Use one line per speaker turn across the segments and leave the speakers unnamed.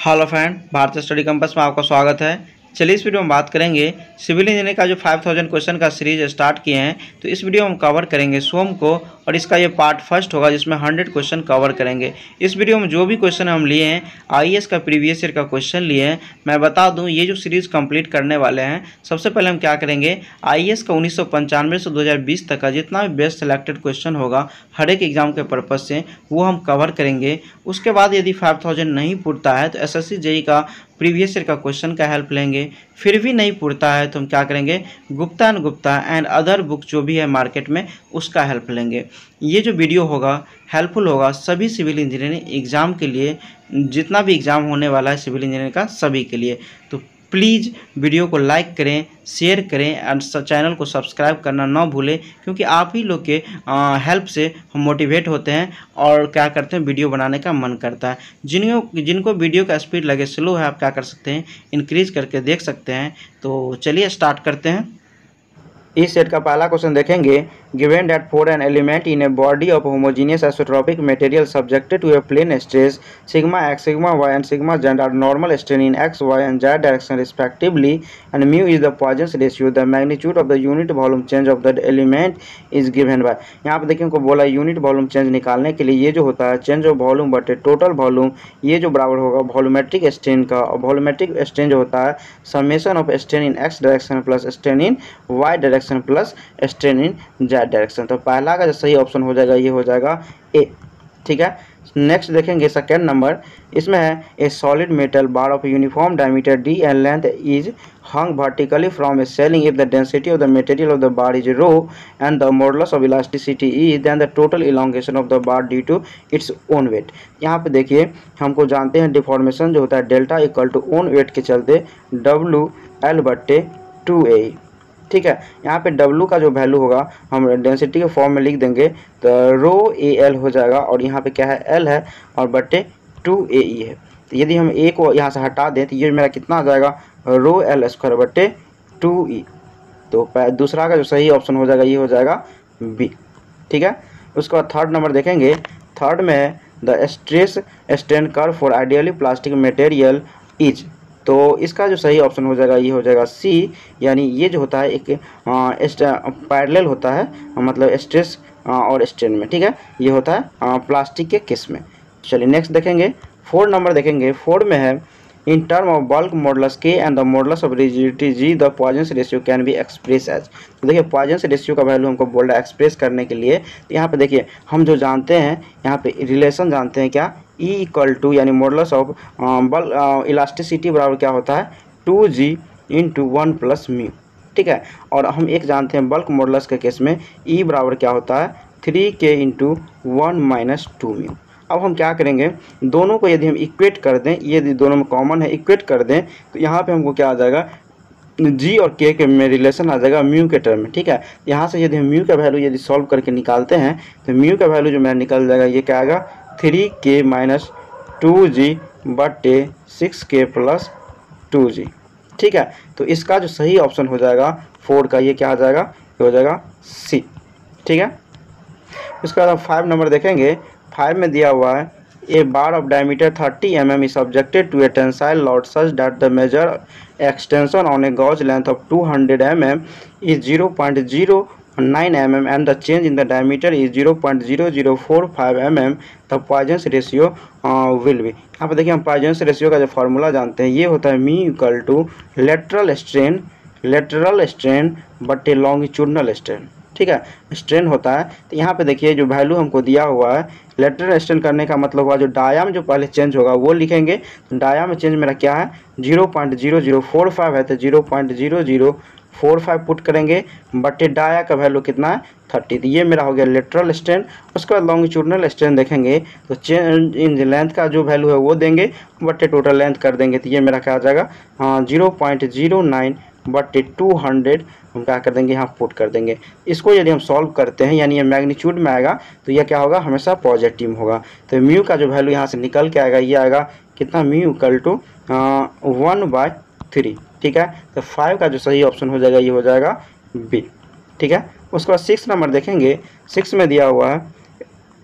Hello friend, भारतीय study compass में आपका स्वागत है। चलिए इस वीडियो में बात करेंगे सिविल इंजीनियरिंग का जो 5000 क्वेश्चन का सीरीज स्टार्ट किए हैं, तो इस वीडियो में हम कवर करेंगे सोम को, और इसका ये पार्ट फर्स्ट होगा जिसमें 100 क्वेश्चन कवर करेंगे। इस वीडियो में जो भी क्वेश्चन हम लिए हैं आईएएस का प्रीवियस ईयर का क्वेश्चन लिए हैं। मैं बता दूं, ये जो सीरीज़ कंप्लीट करने वाले हैं, सबसे पहले हम क्या करेंगे, आईएएस का 1995 से 2020 तक का जितना भी बेस्ट सेलेक्टेड क्वेश्चन होगा हर एक एग्जाम के पर्पज़ से वो हम कवर करेंगे। उसके बाद यदि 5000 नहीं पुरता है तो एसएससी जेईई का प्रीवियस ईयर का क्वेश्चन का हेल्प लेंगे। फिर भी नहीं पुरता है तो हम क्या करेंगे, गुप्ता एंड अदर बुक जो भी है मार्केट में उसका हेल्प लेंगे। ये जो वीडियो होगा हेल्पफुल होगा सभी सिविल इंजीनियरिंग एग्ज़ाम के लिए, जितना भी एग्ज़ाम होने वाला है सिविल इंजीनियरिंग का सभी के लिए। तो प्लीज़ वीडियो को लाइक करें, शेयर करें और चैनल को सब्सक्राइब करना ना भूलें, क्योंकि आप ही लोग के हेल्प से हम मोटिवेट होते हैं और क्या करते हैं, वीडियो बनाने का मन करता है। जिनको वीडियो का स्पीड लगे स्लो है, आप क्या कर सकते हैं, इंक्रीज करके देख सकते हैं। तो चलिए स्टार्ट करते हैं। इस सेट का पहला क्वेश्चन देखेंगे, given that for an element in a body of homogeneous isotropic material subjected to a plane stress sigma x, sigma y and sigma z are normal strain in x, y and z direction respectively and mu is the Poisson ratio, the magnitude of the unit volume change of the element is given by. यहाँ पे देखिए उनको बोला unit volume change निकालने के लिए ये जो होता है चेंज ऑफ वॉल्यूम बटे टोटल वॉल्यूम, ये जो बराबर होगा वॉल्यूमेट्रिक स्ट्रेन का, और वॉल्यूमेट्रिक स्ट्रेन जो होता है summation of strain in x direction plus strain in y direction plus strain in z direction. तो पहला का जो सही ऑप्शन हो जाएगा ये हो जाएगा ए। ठीक है, नेक्स्ट देखेंगे सेकेंड नंबर, इसमें है ए solid metal bar of uniform diameter d and length is hung vertically from a ceiling if the density of the material of the bar is rho and the modulus of elasticity is then the total elongation of the bar due to its own weight। यहाँ पे देखिए हमको जानते हैं deformation जो होता है delta equal to own weight के चलते WL/2A। ठीक है, यहाँ पे W का जो वैल्यू होगा हम डेंसिटी के फॉर्म में लिख देंगे, तो ρAL हो जाएगा, और यहाँ पे क्या है L है और बटे 2AE है। तो यदि हम A को यहाँ से हटा दें तो ये मेरा कितना आ जाएगा, ρL² बटे 2E। तो दूसरा का जो सही ऑप्शन हो जाएगा ये हो जाएगा B। ठीक है, उसके बाद थर्ड नंबर देखेंगे, थर्ड में है the stress strain curve for ideally plastic material is, तो इसका जो सही ऑप्शन हो जाएगा ये हो जाएगा C, यानी ये जो होता है एक पैरेलल होता है, मतलब स्ट्रेस और स्ट्रेन में। ठीक है, ये होता है प्लास्टिक के केस में। चलिए नेक्स्ट देखेंगे, फोर्थ नंबर देखेंगे, फोर्थ में है in term of bulk modulus K and the modulus of rigidity G the Poisson ratio can be express as. तो देखिए पॉइजन रेशियो का वैल्यू हमको बोल रहा है एक्सप्रेस करने के लिए। तो यहाँ पे देखिए हम जो जानते हैं, यहाँ पे रिलेशन जानते हैं क्या, E इक्वल टू यानी मॉडुलस ऑफ इलास्टिसिटी बराबर क्या होता है 2G इंटू 1 प्लस म्यू। ठीक है, और हम एक जानते हैं बल्क मॉडुलस के केस में E बराबर क्या होता है 3K इंटू 1 माइनस 2 म्यू। अब हम क्या करेंगे, दोनों को यदि हम इक्वेट कर दें, ये यदि दोनों में कॉमन है इक्वेट कर दें, तो यहाँ पे हमको क्या आ जाएगा, G और K के में रिलेशन आ जाएगा म्यू के टर्म में। ठीक है, यहाँ से यदि हम म्यू का वैल्यू यदि सॉल्व करके निकालते हैं तो म्यू का वैल्यू जो मेरा निकल जाएगा ये क्या आएगा 3K माइनस 2G बटे 6K प्लस 2G। ठीक है, तो इसका जो सही ऑप्शन हो जाएगा 4 का ये क्या आ जाएगा, ये हो जाएगा C। ठीक है, उसके बाद 5 नंबर देखेंगे, 5 में दिया हुआ है ए bar of diameter 30 mm is subjected to a tensile load such that the measure extension on a gauge length of 200 mm is 0.09 mm and the change in the diameter is 0.0045 mm, the Poisson's ratio will be। यहाँ पर देखिए हम Poisson's ratio का जो formula जानते हैं, ये होता है मी इक्वल टू लेटरल स्ट्रेन बटे लॉन्गिट्यूडनल स्ट्रेन। ठीक है, स्ट्रेन होता है, तो यहाँ पे देखिए जो वैल्यू हमको दिया हुआ है लेटरल स्ट्रेन करने का मतलब हुआ जो डाया जो पहले चेंज होगा वो लिखेंगे। तो डाया में चेंज मेरा क्या है 0.0045 है, तो 0.0045 पुट करेंगे बटे डाया का वैल्यू कितना है 30। तो ये मेरा हो गया लेटरल स्ट्रेन। उसके बाद लॉन्गिट्यूडनल स्ट्रेन देखेंगे तो चेंज इन लेंथ का जो वैल्यू है वो देंगे बटे टोटल लेंथ कर देंगे, तो ये मेरा क्या आ जाएगा 0.09 बटे 200 हम क्या कर देंगे यहाँ पुट कर देंगे। इसको यदि हम सॉल्व करते हैं यानी ये मैग्नीट्यूड में आएगा तो यह क्या होगा, हमेशा पॉजिटिव होगा। तो म्यू का जो वैल्यू यहाँ से निकल के आएगा ये आएगा कितना, म्यू इक्वल टू 1/3। ठीक है, तो 5 का जो सही ऑप्शन हो जाएगा ये हो जाएगा B। ठीक है, उसके बाद 6 नंबर देखेंगे, 6 में दिया हुआ है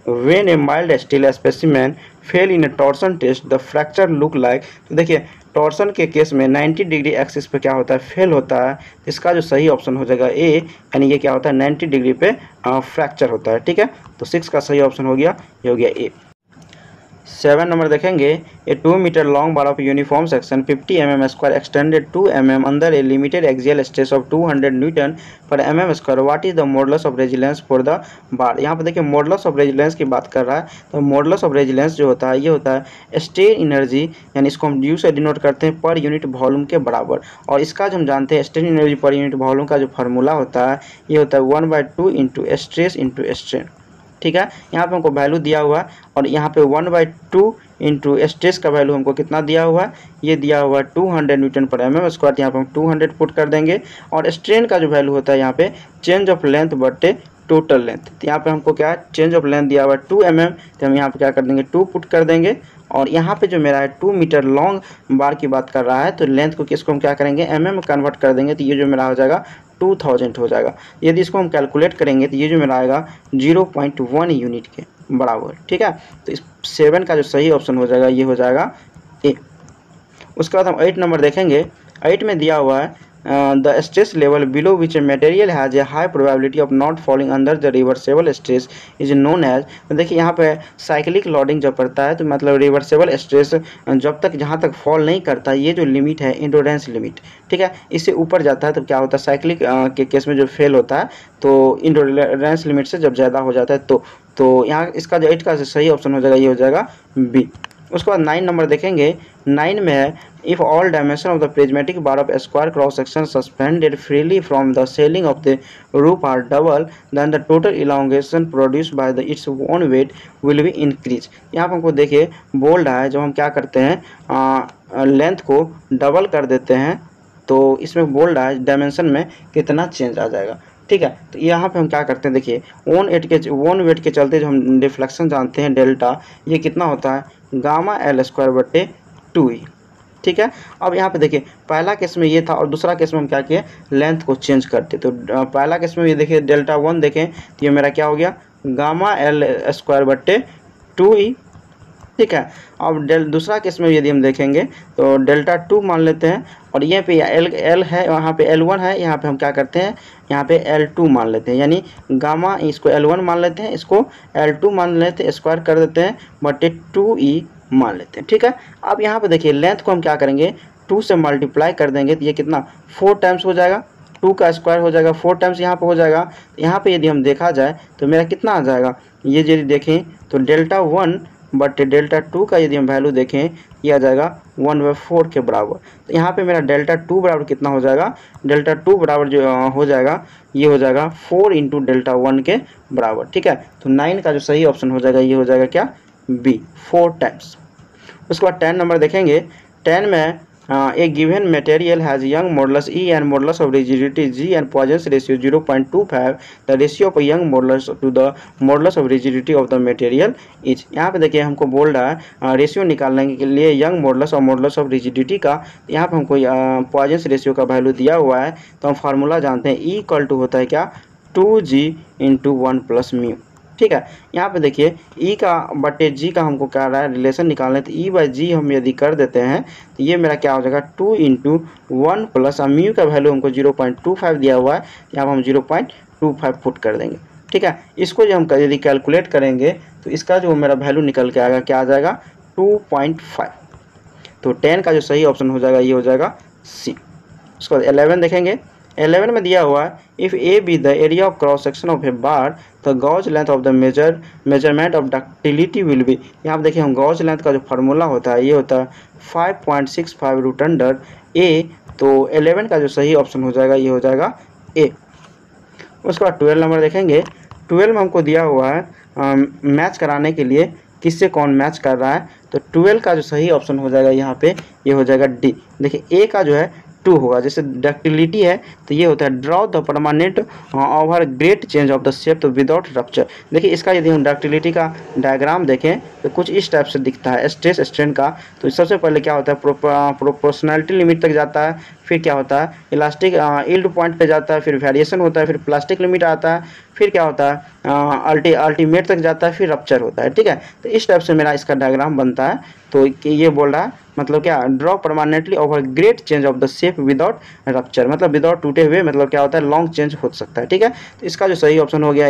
when a mild steel specimen fail in a torsion test the fracture look like. तो देखिए टॉर्सन के केस में 90 डिग्री एक्सिस पे क्या होता है, फेल होता है। इसका जो सही ऑप्शन हो जाएगा ए, यानी ये क्या होता है 90 डिग्री पे फ्रैक्चर होता है। ठीक है, तो 6 का सही ऑप्शन हो गया, ये हो गया ए। 7 नंबर देखेंगे, a 2 metre long bar of uniform section 50 mm square extended 2 mm अंदर a limited axial stress of 200 newton per mm square, what is the modulus of resilience for the bar. यहाँ पर देखिए मॉडुलस ऑफ रेजिलेंस की बात कर रहा है, तो मॉडुलस ऑफ रेजिलेंस जो होता है ये होता है स्ट्रेन एनर्जी, यानी इसको हम यू से डिनोट करते हैं पर यूनिट वॉल्यूम के बराबर। और इसका जो हम जानते हैं strain energy per unit volume का जो फार्मूला होता है ये होता है 1/2 इंटू स्ट्रेस इंटू स्ट्रेन। ठीक है, यहाँ पे हमको वैल्यू दिया हुआ है और यहाँ पे 1/2 इंटू स्ट्रेस का वैल्यू हमको कितना दिया हुआ है, ये दिया हुआ है 200 न्यूटन पर mm स्क्वायर। यहाँ पे हम 200 पुट कर देंगे। और स्ट्रेन का जो वैल्यू होता है यहाँ पे चेंज ऑफ लेंथ बटे टोटल लेंथ। तो यहाँ पे हमको क्या चेंज ऑफ लेंथ दिया हुआ है 2 mm, तो हम यहाँ पे क्या कर देंगे 2 पुट कर देंगे। और यहाँ पे जो मेरा है 2 मीटर लॉन्ग बार की बात कर रहा है, तो लेंथ को किसको हम क्या करेंगे mm में कन्वर्ट कर देंगे, तो ये जो मेरा हो जाएगा 2000 हो जाएगा। यदि इसको हम कैलकुलेट करेंगे तो ये जो मेरा आएगा 0.1 यूनिट के बराबर। ठीक है, तो इस 7 का जो सही ऑप्शन हो जाएगा ये हो जाएगा ए। उसके बाद हम 8 नंबर देखेंगे। 8 में दिया हुआ है the stress level below which a material has a high probability of not falling under the reversible stress is known as. तो देखिए यहाँ पे साइक्लिक लोडिंग जब पड़ता है तो मतलब रिवर्सेबल स्ट्रेस जब तक जहाँ तक फॉल नहीं करता, ये जो लिमिट है इंडोरेंस लिमिट, ठीक है, इससे ऊपर जाता है तो क्या होता है साइक्लिक के केस में जो फेल होता है तो इंडोरेंस लिमिट से जब ज़्यादा हो जाता है तो यहाँ इसका जो 8 का सही ऑप्शन हो जाएगा ये हो जाएगा बी। उसके बाद 9 नंबर देखेंगे। 9 में है if all dimension of the prismatic bar of square cross section suspended freely from the ceiling of the roof are double then the total elongation produced by the its own weight will be increase. यहाँ पर हमको देखिए bold है, जब हम क्या करते हैं लेंथ को डबल कर देते हैं तो इसमें बोल्ड है डायमेंशन में कितना चेंज आ जाएगा। ठीक है, तो यहाँ पे हम क्या करते हैं देखिए ओन वेट के चलते जो हम डिफ्लेक्शन जानते हैं डेल्टा, ये कितना होता है गामा एल स्क्वायर बटे 2e। ठीक है, अब यहाँ पे देखिए पहला केस में ये था और दूसरा केस में हम क्या किए लेंथ को चेंज करते। तो पहला केस में ये देखिए डेल्टा 1 देखें तो ये मेरा क्या हो गया गामा एल स्क्वायर बटे 2e। ठीक है, अब दूसरा केस में यदि हम देखेंगे तो डेल्टा 2 मान लेते हैं और ये पे एल है, वहाँ पे L1 है, यहाँ पे हम क्या करते हैं यहाँ पे L2 मान लेते हैं, यानी गामा इसको L1 मान लेते हैं, इसको L2 मान लेते हैं, स्क्वायर कर देते हैं बटे 2e मान लेते हैं। ठीक है, अब यहाँ पे देखिए लेंथ को हम क्या करेंगे 2 से मल्टीप्लाई कर देंगे तो ये कितना 4 टाइम्स हो जाएगा, 2 का स्क्वायर हो जाएगा 4 टाइम्स यहाँ पे हो जाएगा। यहाँ पे यदि हम देखा जाए तो मेरा कितना आ जाएगा, ये यदि देखें तो डेल्टा 1 बट डेल्टा 2 का यदि हम वैल्यू देखें ये आ जाएगा 1/4 के बराबर। तो यहाँ पे मेरा डेल्टा 2 बराबर कितना हो जाएगा, डेल्टा 2 बराबर जो हो जाएगा ये हो जाएगा 4 इंटू डेल्टा 1 के बराबर। ठीक है, तो 9 का जो सही ऑप्शन हो जाएगा ये हो जाएगा क्या बी 4 टाइम्स। उसके बाद 10 नंबर देखेंगे। 10 में a given material has young modulus E and modulus of rigidity G and Poisson's ratio 0.25, the ratio of young modulus to the modulus of rigidity of the material is। यहाँ पे देखिए हमको बोल रहा है रेशियो निकालने के लिए यंग मॉडुलस और मॉडुलस ऑफ रिजिडिटी का। यहाँ पे हमको पॉइजन्स रेशियो का वैल्यू दिया हुआ है, तो हम फार्मूला जानते हैं E इक्वल टू होता है क्या 2G इंटू 1 प्लस म्यू। ठीक है, यहाँ पे देखिए E का बटे G का हमको क्या रहा है रिलेशन निकालना है, तो E/G हम यदि कर देते हैं तो ये मेरा क्या हो जाएगा 2 इंटू 1 प्लस म्यू का वैल्यू हमको 0.25 दिया हुआ है, यहाँ पर हम 0.25 पुट कर देंगे। ठीक है, इसको जो हम यदि कैलकुलेट करेंगे तो इसका जो मेरा वैल्यू निकल के आएगा क्या आ जाएगा 2.5। तो 10 का जो सही ऑप्शन हो जाएगा ये हो जाएगा सी। उसके बाद 11 देखेंगे। 11 में दिया हुआ है if A B the area of cross section of a bar the gauge length of the measurement of ductility will be. यहाँ पर देखिए हम गॉज लेंथ का जो फार्मूला होता है ये होता है 5.65 रूट अंडर ए। तो 11 का जो सही ऑप्शन हो जाएगा ये हो जाएगा ए। उसके बाद 12 नंबर देखेंगे। 12 में हमको दिया हुआ है मैच कराने के लिए किससे कौन मैच कर रहा है, तो 12 का जो सही ऑप्शन हो जाएगा यहाँ पे ये हो जाएगा डी। देखिए ए का जो है 2 होगा, जैसे डक्टिलिटी है तो ये होता है draw the permanent over great change of the shape without rupture. देखिए इसका यदि हम डक्टिलिटी का डायग्राम देखें तो कुछ इस टाइप से दिखता है स्ट्रेस स्ट्रेन का। तो सबसे पहले क्या होता है प्रोपोर्शनलिटी लिमिट तक जाता है, फिर क्या होता है इलास्टिक यील्ड पॉइंट पे जाता है, फिर वेरिएशन होता है, फिर प्लास्टिक लिमिट आता है, फिर क्या होता है अल्टीमेट तक जाता है, फिर रप्चर होता है। ठीक है, तो इस टाइप से मेरा इसका डायग्राम बनता है। तो ये बोल रहा है मतलब क्या, draw permanently over great change of the shape without rupture, मतलब विदाउट टूटे हुए, मतलब क्या होता है लॉन्ग चेंज हो सकता है। ठीक है, तो इसका जो सही ऑप्शन हो गया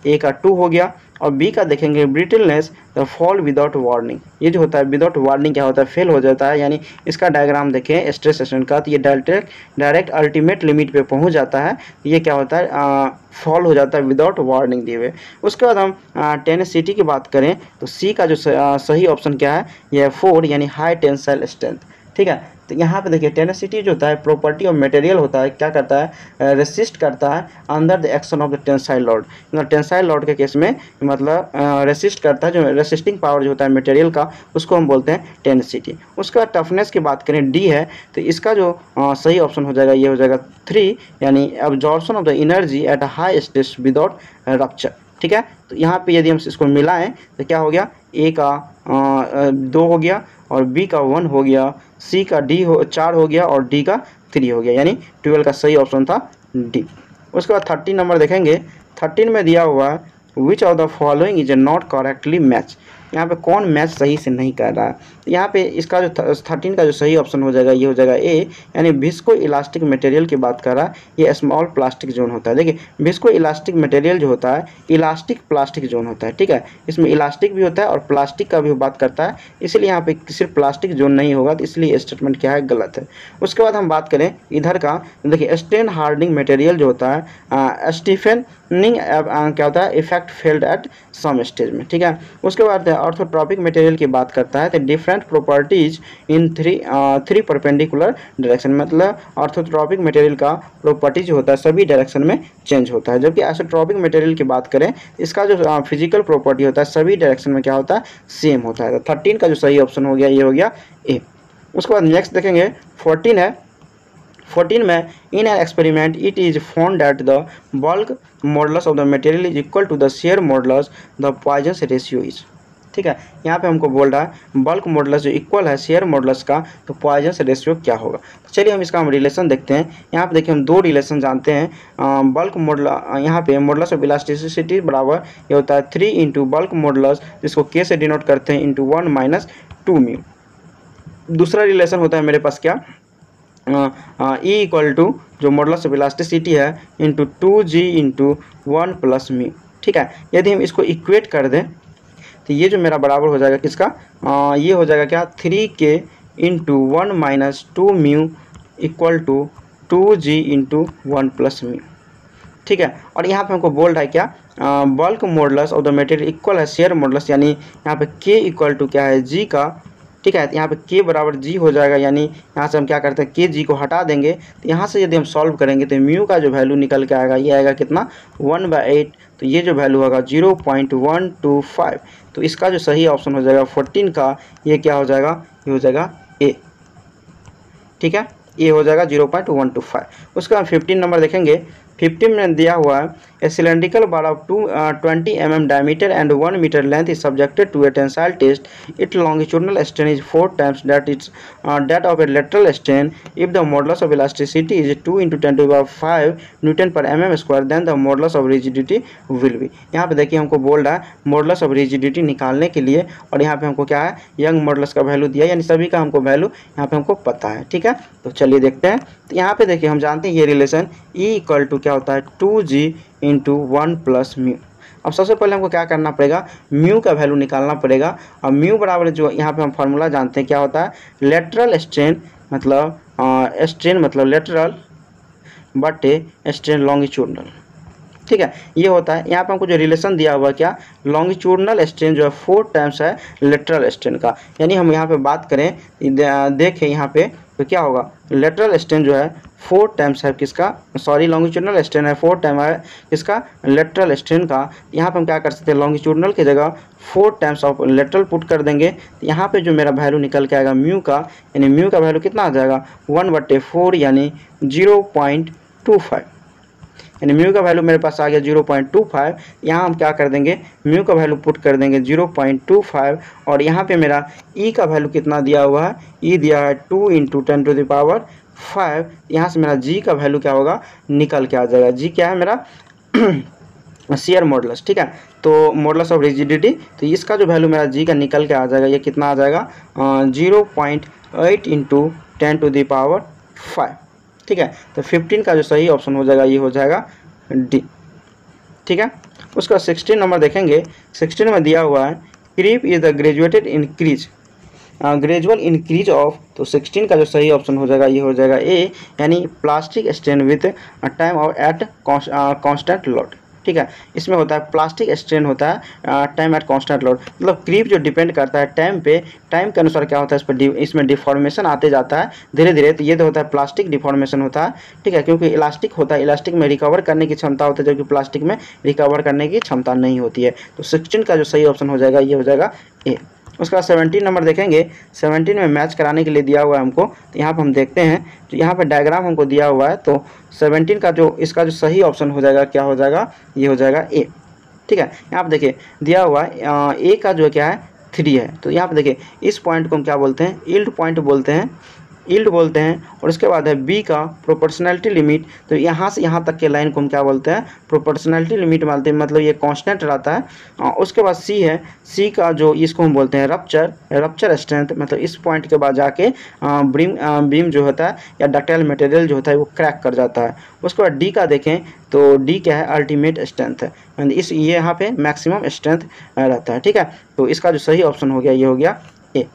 ए का 2 हो गया। और बी का देखेंगे brittleness the fall without warning, ये जो होता है विदाउट वार्निंग क्या होता है, फेल हो जाता है। यानी इसका डायग्राम देखें स्ट्रेस स्टेशन का, तो ये डायरेक्ट अल्टीमेट लिमिट पे पहुंच जाता है। ये क्या होता है फॉल हो जाता है विदाउट वार्निंग दिए हुए। उसके बाद हम टेनेसिटी की बात करें तो सी का जो सही ऑप्शन क्या है, यह 4 यानी हाई टेंसाइल स्ट्रेंथ। ठीक है, तो यहाँ पे देखिए टेनेसिटी जो होता है प्रॉपर्टी ऑफ मटेरियल होता है, क्या करता है रेसिस्ट करता है under the action of the tensile load. मतलब टेंसाइल लोड के केस में मतलब रेसिस्ट करता है, जो रेसिस्टिंग पावर जो होता है मटेरियल का, उसको हम बोलते हैं टेनेसिटी। उसका टफनेस की बात करें डी है, तो इसका जो सही ऑप्शन हो जाएगा ये हो जाएगा 3 यानी absorption of the energy at a high stress without rupture. ठीक है, तो यहाँ पे यदि हम इसको मिलाएं तो क्या हो गया, ए का 2 हो गया और बी का 1 हो गया, सी का 4 हो गया और डी का 3 हो गया, यानी 12 का सही ऑप्शन था डी। उसके बाद 13 नंबर देखेंगे। 13 में दिया हुआ है which of the following is not correctly match, यहाँ पे कौन मैच सही से नहीं कर रहा है। तो यहाँ पे इसका जो 13 का जो सही ऑप्शन हो जाएगा ये हो जाएगा ए, यानी विस्को इलास्टिक मटेरियल की बात कर रहा है, ये स्मॉल प्लास्टिक जोन होता है। देखिए विस्को इलास्टिक मटेरियल जो होता है इलास्टिक प्लास्टिक जोन होता है। ठीक है, इसमें इलास्टिक भी होता है और प्लास्टिक का भी बात करता है, इसलिए यहाँ पे सिर्फ प्लास्टिक जोन नहीं होगा, तो इसलिए स्टेटमेंट क्या है गलत है। उसके बाद हम बात करें इधर का, देखिए स्ट्रेन हार्डनिंग मटेरियल जो होता है स्टीफनिंग क्या होता है effect failed at some stage में। ठीक है, उसके बाद ऑर्थोट्रॉपिक मटेरियल की बात करता है तो different properties in three perpendicular direction, मतलब ऑर्थोट्रॉपिक मटेरियल का प्रॉपर्टी जो होता है सभी डायरेक्शन में चेंज होता है। जबकि आइसोट्रॉपिक मटेरियल की बात करें इसका जो फिजिकल प्रॉपर्टी होता है सभी डायरेक्शन में क्या होता है सेम होता है। तो 13 का जो सही ऑप्शन हो गया ये हो गया ए। उसके बाद नेक्स्ट देखेंगे 14 है। 14 में in an experiment it is found that the bulk modulus of the material is equal to the shear modulus the Poisson ratio is. ठीक है, यहाँ पे हमको बोल रहा है बल्क मॉडुलस जो इक्वल है शेयर मॉडुलस का, तो पॉइजन रेशियो क्या होगा। तो चलिए हम इसका रिलेशन देखते हैं। यहाँ पे देखिए हम 2 रिलेशन जानते हैं। बल्क मॉडुलस, यहाँ पे मॉडुलस ऑफ इलास्टिसिटी बराबर ये होता है 3 इंटू बल्क मॉडुलस, जिसको के से डिनोट करते हैं इंटू 1 माइनस 2 म्यू। दूसरा रिलेशन होता है मेरे पास क्या, ई इक्वल टू जो मॉडुलस ऑफ इलास्टिसिटी है into 2g into 1 plus mu. ठीक है, यदि हम इसको इक्वेट कर दें तो ये जो मेरा बराबर हो जाएगा किसका, ये हो जाएगा क्या 3k into 1 minus 2 mu equal to 2g into 1 plus mu. ठीक है, और यहाँ पे हमको बोल रहा है क्या bulk modulus of the material equal है शेयर मॉडुलस, यानी यहाँ पे k इक्वल टू क्या है g का। ठीक है, यहाँ पे k बराबर g हो जाएगा, यानी यहाँ से हम क्या करते हैं k g को हटा देंगे, तो यहाँ से यदि हम सॉल्व करेंगे तो म्यू का जो वैल्यू निकल के आएगा ये आएगा कितना 1/8, तो ये जो वैल्यू होगा 0.125। तो इसका जो सही ऑप्शन हो जाएगा 14 का ये क्या हो जाएगा, ये हो जाएगा ए। ठीक है, ये हो जाएगा 0.125। उसके बाद 15 नंबर देखेंगे। 15 में दिया हुआ है a cylindrical bar of 20 mm diameter and 1 metre length is subjected to a tensile test. It longitudinal strain is 4 times that of a lateral strain. If the modulus of elasticity is 2 × 10⁵ Newton per mm square, then the modulus of rigidity will be। यहाँ पे देखिए हमको बोल रहा है modulus of rigidity निकालने के लिए, और यहाँ पे हमको क्या है यंग मॉडुलस का वैल्यू दिया, यानी सभी का हमको वैल्यू यहाँ पे हमको पता है। ठीक है, तो चलिए देखते हैं। तो यहाँ पे देखिए हम जानते हैं ये रिलेशन E इक्वल टू क्या होता है 2g इंटू 1 प्लस म्यू। अब सबसे पहले हमको क्या करना पड़ेगा, म्यू का वैल्यू निकालना पड़ेगा, और म्यू बराबर जो यहाँ पे हम फार्मूला जानते हैं क्या होता है लेटरल स्ट्रेन, मतलब लेटरल बटे स्ट्रेन लॉन्गिट्यूडनल। ठीक है, ये होता है। यहाँ पे हमको जो रिलेशन दिया हुआ क्या लॉन्गिट्यूडनल स्ट्रेन जो है 4 टाइम्स है लेटरल स्ट्रेन का, यानी हम यहाँ पे बात करें देखें यहाँ पे तो क्या होगा लेटरल स्ट्रेन जो है 4 टाइम्स है किसका, सॉरी लॉन्गिट्यूडनल स्ट्रेन है 4 टाइम है किसका लेटरल स्ट्रेन का। यहाँ पे हम क्या कर सकते हैं लॉन्गिट्यूडनल की जगह 4 टाइम्स ऑफ लेटरल पुट कर देंगे, तो यहाँ पे जो मेरा वैल्यू निकल के आएगा म्यू का, यानी म्यू का वैल्यू कितना आ जाएगा 1/4 यानी 0.25, यानी म्यू का वैल्यू मेरे पास आ गया 0.25। यहाँ हम क्या कर देंगे म्यू का वैल्यू पुट कर देंगे 0.25, और यहाँ पे मेरा ई का वैल्यू कितना दिया हुआ है, ई दिया है 2 × 10⁵। यहाँ से मेरा जी का वैल्यू क्या होगा निकल के आ जाएगा। जी क्या है मेरा शियर मॉडुलस, ठीक है। तो मॉडुलस ऑफ रिजिडिटी, तो इसका जो वैल्यू मेरा जी का निकल के आ जाएगा, ये कितना आ जाएगा 0.8 इंटू 10⁵, ठीक है। तो 15 का जो सही ऑप्शन हो जाएगा ये हो जाएगा डी, ठीक है। उसका 16 नंबर देखेंगे। 16 में दिया हुआ है creep is the graduated increase gradual increase of, तो 16 का जो सही ऑप्शन हो जाएगा ये हो जाएगा ए, यानी plastic strain with time of at constant load, ठीक है। इसमें होता है प्लास्टिक स्ट्रेन होता है टाइम एट कांस्टेंट लोड, मतलब क्रीप जो डिपेंड करता है टाइम पे, टाइम के अनुसार क्या होता है इस पर इसमें डिफॉर्मेशन आते जाता है धीरे धीरे, तो ये तो होता है प्लास्टिक डिफॉर्मेशन होता है, ठीक है। क्योंकि इलास्टिक होता है, इलास्टिक में रिकवर करने की क्षमता होती है, जबकि प्लास्टिक में रिकवर करने की क्षमता नहीं होती है। तो 16 का जो सही ऑप्शन हो जाएगा ये हो जाएगा ए। उसका 17 नंबर देखेंगे। 17 में मैच कराने के लिए दिया हुआ है हमको, तो यहाँ पर हम देखते हैं, तो यहाँ पर डायग्राम हमको दिया हुआ है, तो 17 का जो इसका जो सही ऑप्शन हो जाएगा क्या हो जाएगा, ये हो जाएगा ए, ठीक है। यहाँ पर देखिए दिया हुआ है ए का जो क्या है 3 है, तो यहाँ पर देखिए इस पॉइंट को हम क्या बोलते हैं, यील्ड पॉइंट बोलते हैं, यील्ड बोलते हैं। और उसके बाद है बी का प्रोपोर्शनैलिटी लिमिट, तो यहाँ से यहाँ तक के लाइन को हम क्या बोलते हैं, प्रोपोर्शनैलिटी लिमिट बोलते हैं, मतलब ये कांस्टेंट रहता है। उसके बाद सी है, सी का जो इसको हम बोलते हैं रप्चर स्ट्रेंथ, मतलब इस पॉइंट के बाद जाके बीम जो होता है या डक्टाइल मटेरियल जो होता है वो क्रैक कर जाता है। उसके बाद डी का देखें, तो डी क्या है, अल्टीमेट स्ट्रेंथ है, इस ये यहाँ पे मैक्सिमम स्ट्रेंथ रहता है, ठीक है। तो इसका जो सही ऑप्शन हो गया ये हो गया ए।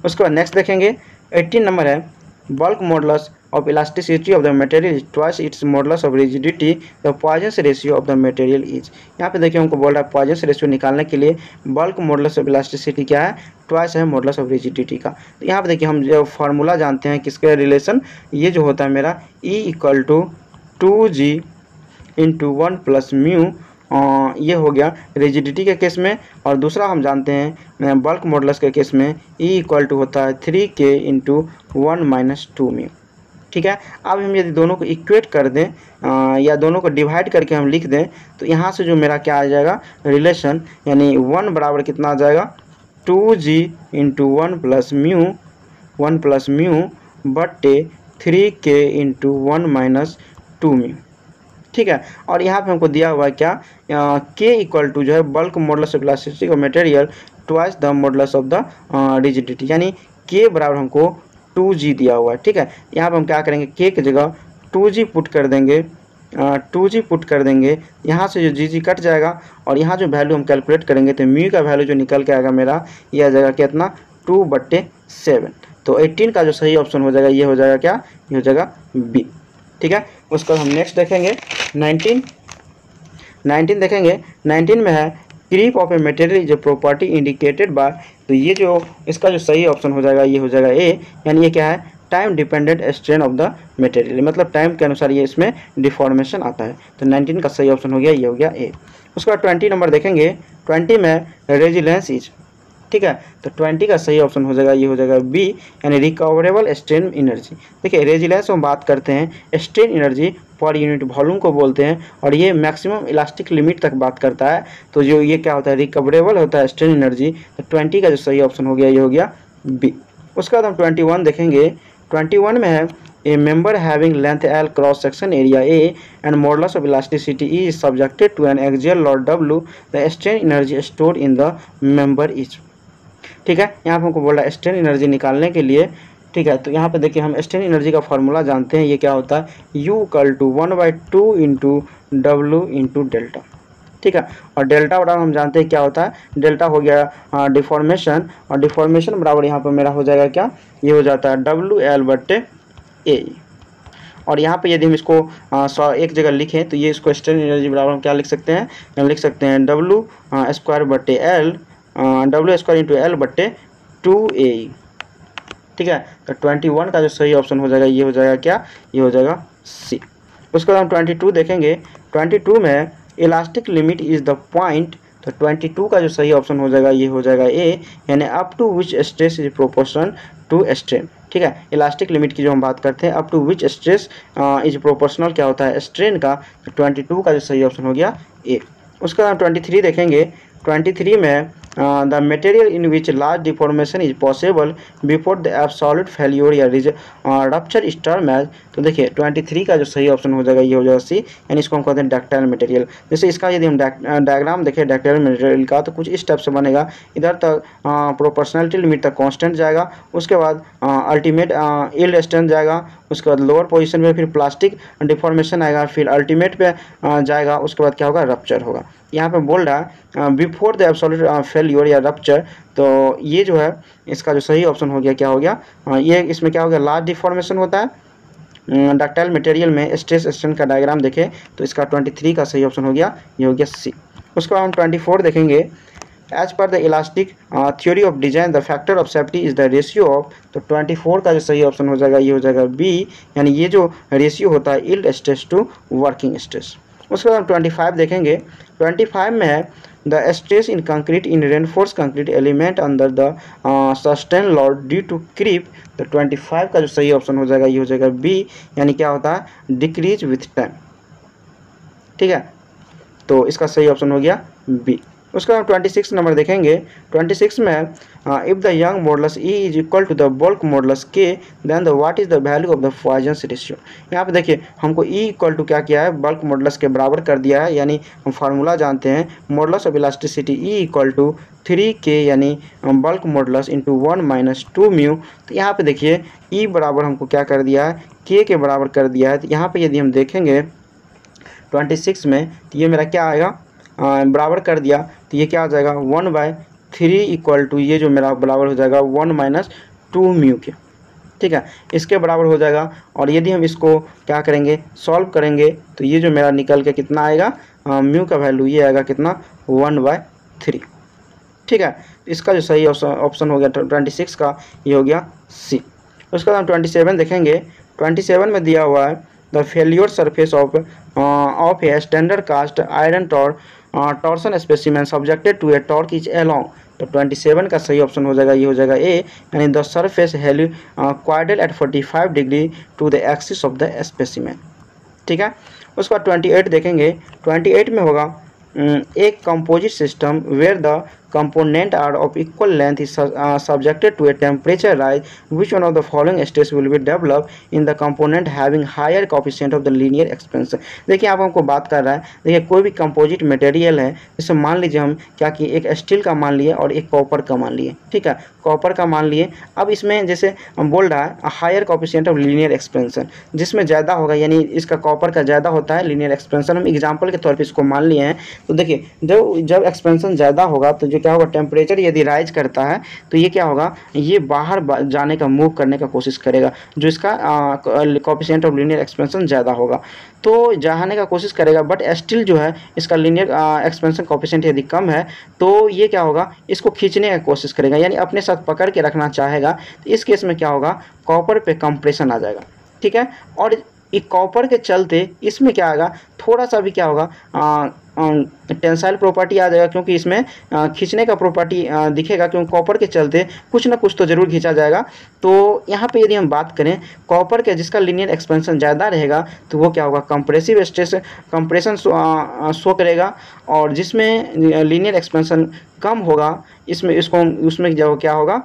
उसके बाद नेक्स्ट देखेंगे 18 नंबर है, bulk modulus of elasticity of the material is twice its modulus of rigidity, the Poisson's ratio of the material is. यहाँ पे देखिए हमको बोल रहा है पॉइजंस रेशियो निकालने के लिए बल्क मॉडुलस ऑफ इलास्टिसिटी क्या है, ट्वाइस है मॉडुलस ऑफ रिजिडिटी का। तो यहाँ पे देखिए हम जो फार्मूला जानते हैं किसके रिलेशन, ये जो होता है मेरा E = 2G × 1 + μ, ये हो गया रिजिडिटी के केस में। और दूसरा हम जानते हैं बल्क मॉडुलस के केस में E = होता है 3K × 1 - 2 μ, ठीक है। अब हम यदि दोनों को इक्वेट कर दें या दोनों को डिवाइड करके हम लिख दें, तो यहाँ से जो मेरा क्या आ जाएगा रिलेशन, यानी 1 बराबर कितना आ जाएगा 2G × 1 + μ बट्टे 3K × 1 - 2 μ, ठीक है। और यहाँ पे हमको दिया हुआ है क्या, K = जो है bulk modulus of elasticity of material twice the modulus of the rigidity, यानी K बराबर हमको 2G दिया हुआ है, ठीक है। यहाँ पे हम क्या करेंगे, K की जगह 2G पुट कर देंगे, 2G पुट कर देंगे, यहाँ से जो G कट जाएगा और यहाँ जो वैल्यू हम कैलकुलेट करेंगे तो म्यू का वैल्यू जो निकल के आएगा मेरा ये आ जाएगा कितना 2/7। तो 18 का जो सही ऑप्शन हो जाएगा ये हो जाएगा क्या, ये हो जाएगा बी, ठीक है। उसका हम नेक्स्ट देखेंगे 19 देखेंगे। 19 में है क्रीप ऑफ ए मटेरियल जो प्रॉपर्टी इंडिकेटेड बाय, तो ये जो इसका जो सही ऑप्शन हो जाएगा ये हो जाएगा ए, यानी ये क्या है time dependent strain of the material, मतलब टाइम के अनुसार ये इसमें डिफॉर्मेशन आता है। तो 19 का सही ऑप्शन हो गया, ये हो गया ए। उसके बाद 20 नंबर देखेंगे। 20 में रेजिलेंस इज, ठीक है। तो 20 का सही ऑप्शन हो जाएगा ये हो जाएगा बी, यानी रिकवरेबल स्ट्रेन एनर्जी। देखिए रेजिलेंस में बात करते हैं strain energy per unit volume को बोलते हैं, और ये मैक्सिमम इलास्टिक लिमिट तक बात करता है। तो जो ये क्या होता है रिकवरेबल होता है स्ट्रेन एनर्जी। तो 20 का जो सही ऑप्शन हो गया ये हो गया बी। उसके बाद हम 21 देखेंगे। 21 में है a member having length L cross section area A and modulus of elasticity E is subjected to an axial load W, the strain energy stored in the member is, ठीक है। यहाँ पे हमको बोल रहा है स्ट्रेन एनर्जी निकालने के लिए, ठीक है। तो यहाँ पे देखिए हम स्ट्रेन एनर्जी का फार्मूला जानते हैं, ये क्या होता है U = 1/2 × W × डेल्टा, ठीक है। और डेल्टा बराबर हम जानते हैं क्या होता है, डेल्टा हो गया डिफॉर्मेशन, और डिफॉर्मेशन बराबर यहाँ पर मेरा हो जाएगा क्या, ये हो जाता है WL/A। और यहाँ पे यदि हम इसको एक जगह लिखें तो ये इसको स्ट्रेन एनर्जी बराबर हम क्या लिख सकते हैं, हम लिख सकते हैं W² × L/2A, ठीक है। तो 21 का जो सही ऑप्शन हो जाएगा ये हो जाएगा क्या, ये हो जाएगा सी। उसके बाद हम 22 देखेंगे। 22 में elastic limit is the point, तो 22 का जो सही ऑप्शन हो जाएगा ये हो जाएगा ए, यानी up to which stress is proportional to strain, ठीक है। इलास्टिक लिमिट की जो हम बात करते हैं up to which stress is proportional क्या होता है स्ट्रेन का। तो 22 का जो सही ऑप्शन हो गया ए। उसके बाद हम 23 देखेंगे। 23 में the material in which large deformation is possible before the absolute failure या रप्चर इज टर्म एज। तो देखिए 23 का जो सही ऑप्शन हो जाएगा ये हो जाएगा सी, यानी इसको हम कहते हैं डक्टाइल मटेरियल। जैसे इसका यदि हम डायग्राम देखें डक्टाइल मटेरियल का तो कुछ इस टाइप से बनेगा। इधर तक प्रोपोर्शनलिटी लिमिट तक कांस्टेंट जाएगा, उसके बाद अल्टीमेट यील्ड स्ट्रेंथ जाएगा, उसके बाद लोअर पोजीशन में फिर प्लास्टिक डिफॉर्मेशन आएगा, फिर अल्टीमेट पे जाएगा, उसके बाद क्या होगा रप्चर होगा। यहाँ पे बोल रहा है बिफोर द एब्सोल्यूट फेल्योर या रप्चर, तो ये जो है इसका जो सही ऑप्शन हो गया क्या हो गया, ये इसमें क्या हो गया लार्ज डिफॉर्मेशन होता है डक्टाइल मटेरियल में। स्ट्रेस स्ट्रेन का डायग्राम देखें तो इसका 23 का सही ऑप्शन हो गया, ये हो गया सी। उसके बाद हम 24 देखेंगे। As per the elastic theory of design the factor of safety is the ratio of, तो 24 का जो सही ऑप्शन हो जाएगा ये हो जाएगा बी, यानी ये जो रेशियो होता है yield stress to working stress. उसके बाद हम 25 देखेंगे। 25 में है the stress in concrete in reinforce concrete element under the sustain load due to creep, तो 25 का जो सही ऑप्शन हो जाएगा ये हो जाएगा बी, यानी क्या होता है डिक्रीज विथ टाइम। ठीक है, तो इसका सही ऑप्शन हो गया बी। उसके बाद 26 नंबर देखेंगे। 26 में if the Young modulus E is equal to the bulk modulus K then the what is the value of the Poisson ratio. यहाँ पे देखिए हमको ई इक्वल टू क्या किया है बल्क मॉडुलस के बराबर कर दिया है, यानी हम फार्मूला जानते हैं modulus of elasticity E equal to 3k, यानी bulk modulus into 1 minus 2 mu. तो यहाँ पे देखिए ई बराबर हमको क्या कर दिया है के बराबर कर दिया है। तो यहाँ पे यदि हम देखेंगे 26 में तो ये मेरा क्या आएगा बराबर कर दिया, तो ये क्या आ जाएगा 1/3 इक्वल टू ये जो मेरा बराबर हो जाएगा 1 माइनस 2 म्यू के। ठीक है, इसके बराबर हो जाएगा। और यदि हम इसको क्या करेंगे सॉल्व करेंगे तो ये जो मेरा निकल के कितना आएगा म्यू का वैल्यू ये आएगा कितना 1/3। ठीक है, इसका जो सही ऑप्शन हो गया 26 का ये हो गया सी। उसके बाद हम 27 देखेंगे। 27 में दिया हुआ है the failure surface of a standard cast iron torsion specimen subjected to a torque is along, तो 27 का सही ऑप्शन हो जाएगा ये हो जाएगा ए, यानी द सरफेस हेल्यू क्वाड्रल at 45 degree to the axis of the specimen. ठीक है, उसके बाद 28 देखेंगे। 28 में होगा एक composite system where the component are of equal length is subjected to a temperature rise, which one of the following states will be developed in the component having higher coefficient of the linear expansion। देखिए आप हमको बात कर रहा है, देखिए कोई भी कंपोजिट मटेरियल है, जैसे मान लीजिए हम क्या किए एक स्टील का मान लिए और एक कॉपर का मान लिए। ठीक है, कॉपर का मान लिए। अब इसमें जैसे हम बोल रहा है higher coefficient of linear expansion, जिसमें ज़्यादा होगा यानी इसका कॉपर का ज़्यादा होता है लीनियर एक्सपेंशन। हम एग्जांपल के तौर पे इसको मान लिए हैं। तो देखिए जब एक्सपेंशन ज़्यादा होगा तो जो क्या होगा टेम्परेचर यदि राइज करता है तो ये क्या होगा ये बाहर जाने का मूव करने का कोशिश करेगा, जो इसका कोएफिशिएंट ऑफ लीनियर एक्सपेंशन ज़्यादा होगा तो जाने का कोशिश करेगा। बट स्टिल जो है इसका लीनियर एक्सपेंशन कोएफिशिएंट यदि कम है तो ये क्या होगा इसको खींचने की कोशिश करेगा, यानी अपने साथ पकड़ के रखना चाहेगा। तो इस केस में क्या होगा कॉपर पे कंप्रेशन आ जाएगा। ठीक है, और एक कॉपर के चलते इसमें क्या आएगा थोड़ा सा भी क्या होगा टेंसाइल प्रॉपर्टी आ जाएगा, क्योंकि इसमें खींचने का प्रॉपर्टी दिखेगा, क्योंकि कॉपर के चलते कुछ ना कुछ तो ज़रूर खींचा जाएगा। तो यहाँ पे यदि हम बात करें कॉपर के जिसका लीनियर एक्सपेंशन ज़्यादा रहेगा तो वो क्या होगा कंप्रेसिव स्ट्रेस कंप्रेशन शो करेगा, और जिसमें लीनियर एक्सपेंशन कम होगा उसमें जो क्या होगा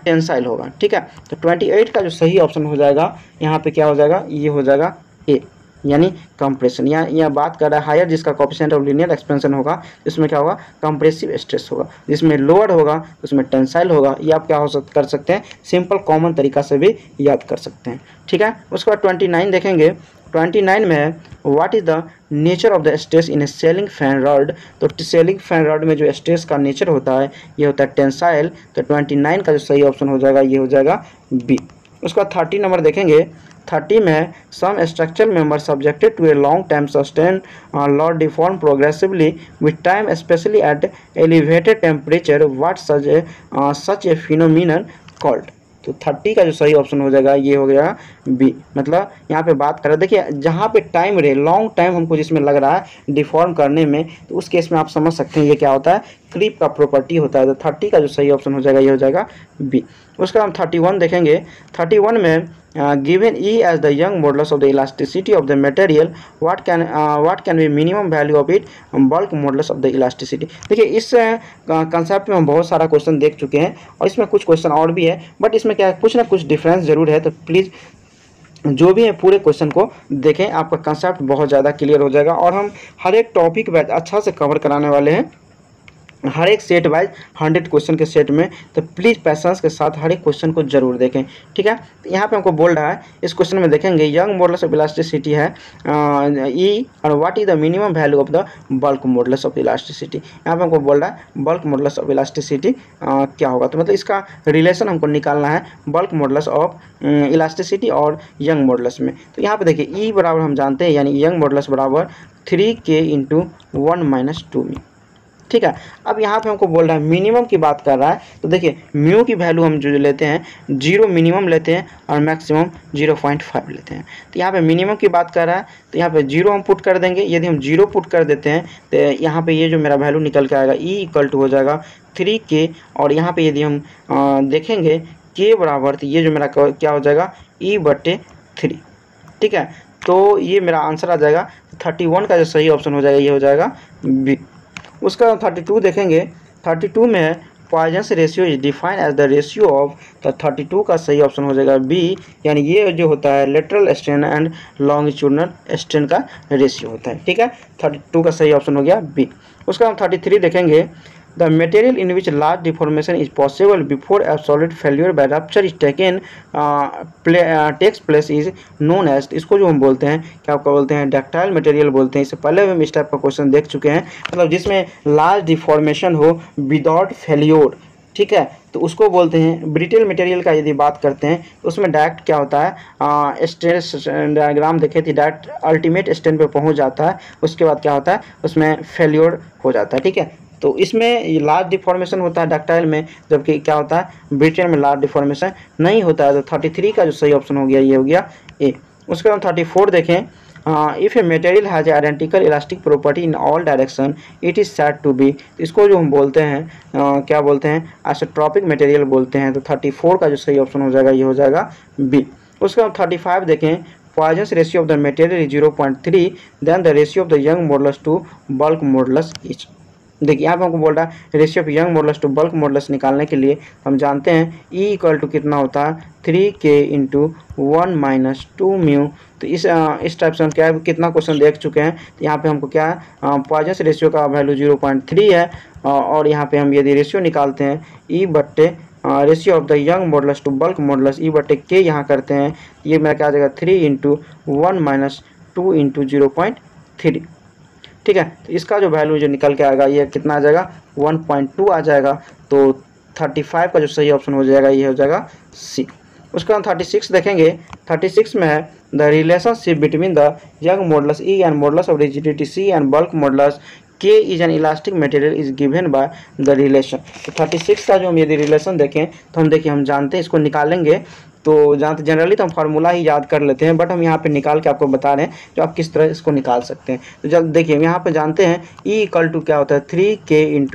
टेंसाइल होगा। ठीक है, तो 28 का जो सही ऑप्शन हो जाएगा यहाँ पे क्या हो जाएगा ये हो जाएगा ए, यानी कंप्रेशन। यहाँ बात कर रहा है हायर जिसका कोएफिशिएंट ऑफ लीनियर एक्सपेंशन होगा इसमें क्या होगा कंप्रेसिव स्ट्रेस होगा, जिसमें लोअर होगा उसमें टेंसाइल होगा। ये आप क्या कर सकते हैं सिंपल कॉमन तरीका से भी याद कर सकते हैं। ठीक है, उसके बाद 29 देखेंगे। 29 में है what is the nature of the stress in A ceiling fan rod, तो सेलिंग फैन रॉड में जो स्ट्रेस का नेचर होता है ये होता है टेंसाइल। तो 29 का जो सही ऑप्शन हो जाएगा ये हो जाएगा बी। उसका 30 नंबर देखेंगे। 30 में है some structural member subjected to a long time sustain load deform progressively with time specially at elevated temperature what such a phenomenon called, तो 30 का जो सही ऑप्शन हो जाएगा ये हो गया बी। मतलब यहाँ पे बात करें देखिए जहाँ पे टाइम रहे लॉन्ग टाइम हमको जिसमें लग रहा है डिफॉर्म करने में, तो उस केस में आप समझ सकते हैं ये क्या होता है क्रीप का प्रॉपर्टी होता है। तो 30 का जो सही ऑप्शन हो जाएगा ये हो जाएगा बी। उसका हम 31 देखेंगे। 31 में given E as the young modulus of the elasticity of the material, what can be minimum value of it bulk modulus of the elasticity। देखिए इस कंसेप्ट में हम बहुत सारा क्वेश्चन देख चुके हैं और इसमें कुछ क्वेश्चन और भी है, बट इसमें क्या कुछ ना कुछ डिफरेंस जरूर है। तो प्लीज़ जो भी है पूरे क्वेश्चन को देखें, आपका कंसेप्ट बहुत ज़्यादा क्लियर हो जाएगा। और हम हर एक टॉपिक वाइज अच्छा से कवर कराने वाले हैं, हर एक सेट वाइज 100 क्वेश्चन के सेट में। तो प्लीज़ पैसेंस के साथ हर एक क्वेश्चन को जरूर देखें, ठीक है। तो यहाँ पे हमको बोल रहा है इस क्वेश्चन में देखेंगे यंग मॉडुलस ऑफ इलास्टिसिटी है ई और what is the minimum value of the bulk modulus of elasticity. यहाँ पे हमको बोल रहा है बल्क मॉडुलस ऑफ इलास्टिसिटी क्या होगा। तो मतलब इसका रिलेशन हमको निकालना है बल्क मॉडुलस ऑफ इलास्टिसिटी और यंग मॉडुलस में। तो यहाँ पे देखिए ई बराबर हम जानते हैं, यानी यंग मॉडुलस बराबर 3k × 1 - 2 ठीक है। अब यहाँ पे हमको बोल रहा है मिनिमम की बात कर रहा है। तो देखिए म्यू की वैल्यू हम जो लेते हैं 0 मिनिमम लेते हैं और मैक्सिमम 0.5 लेते हैं। तो यहाँ पे मिनिमम की बात कर रहा है, तो यहाँ पे 0 हम पुट कर देंगे। यदि हम 0 पुट कर देते हैं तो यहाँ पे ये जो मेरा वैल्यू निकल के आएगा E = हो जाएगा 3k। और यहाँ पे यदि हम देखेंगे k बराबर, तो ये जो मेरा क्या हो जाएगा E/3, ठीक है। तो ये मेरा आंसर आ जाएगा 31 का जो सही ऑप्शन हो जाएगा ये हो जाएगा बी। उसका 32 देखेंगे, 32 में है Poisson's ratio is defined as the ratio of, तो 32 का सही ऑप्शन हो जाएगा बी, यानी ये जो होता है lateral strain and longitudinal strain का रेशियो होता है, ठीक है। 32 का सही ऑप्शन हो गया बी। उसका हम 33 देखेंगे, the material in which large deformation is possible before absolute failure by rupture is takes place is known as. इसको जो हम बोलते हैं क्या आपको बोलते हैं डक्टाइल मटेरियल बोलते हैं। इससे पहले भी हम इस टाइप का क्वेश्चन देख चुके हैं, मतलब जिसमें लार्ज डिफॉर्मेशन हो विदाउट फेल्योर, ठीक है, तो उसको बोलते हैं ब्रिटेल मटेरियल का। यदि बात करते हैं तो उसमें डायरेक्ट क्या होता है स्ट्रेस डायग्राम देखे थी, डायरेक्ट अल्टीमेट स्ट्रेन पे पहुंच जाता है, उसके बाद क्या होता है उसमें फेल्योर हो जाता है, ठीक है। तो इसमें लार्ज डिफॉर्मेशन होता है डक्टाइल में, जबकि क्या होता है ब्रिटेल में लार्ज डिफॉर्मेशन नहीं होता है। तो 33 का जो सही ऑप्शन हो गया ये हो गया ए। उसके बाद 34 देखें, if a material has a identical elastic property in all direction it is said to be. इसको जो हम बोलते हैं क्या बोलते हैं आइसोट्रॉपिक मटेरियल बोलते हैं। तो 34 का जो सही ऑप्शन हो जाएगा ये हो जाएगा बी। उसके बाद 35 देखें, Poisson's ratio of the material is 0.3 then the ratio of the Young modulus to bulk modulus is. देखिए यहाँ पे हमको बोल रहा है ratio of Young modulus to bulk modulus निकालने के लिए हम जानते हैं E = कितना होता है 3k × 1 - 2 म्यू। तो इस टाइप से हम क्या कितना क्वेश्चन देख चुके हैं। तो यहाँ पे हमको क्या है पॉइजन्स रेशियो का वैल्यू 0.3 है और यहाँ पे हम यदि रेशियो निकालते हैं E/ ratio of the Young modulus to bulk modulus E/k यहाँ करते हैं, ये मेरा क्या आ जाएगा 3 × 1 - 2 × 0.3, ठीक है। तो इसका जो वैल्यू जो निकल के आएगा ये कितना आ जाएगा 1.2 आ जाएगा। तो 35 का जो सही ऑप्शन हो जाएगा ये हो जाएगा सी। उसके बाद 36 देखेंगे, 36 में है the relationship between the Young modulus E and modulus of rigidity C and bulk modulus K is an elastic material is given by the relation. तो 36 का जो हम यदि रिलेशन देखें तो हम देखिए हम जानते हैं इसको निकालेंगे। तो जानते जनरली तो हम फार्मूला ही याद कर लेते हैं, बट हम यहाँ पे निकाल के आपको बता रहे हैं जो आप किस तरह इसको निकाल सकते हैं। तो जब देखिए यहाँ पे जानते हैं E = क्या होता है 3k ×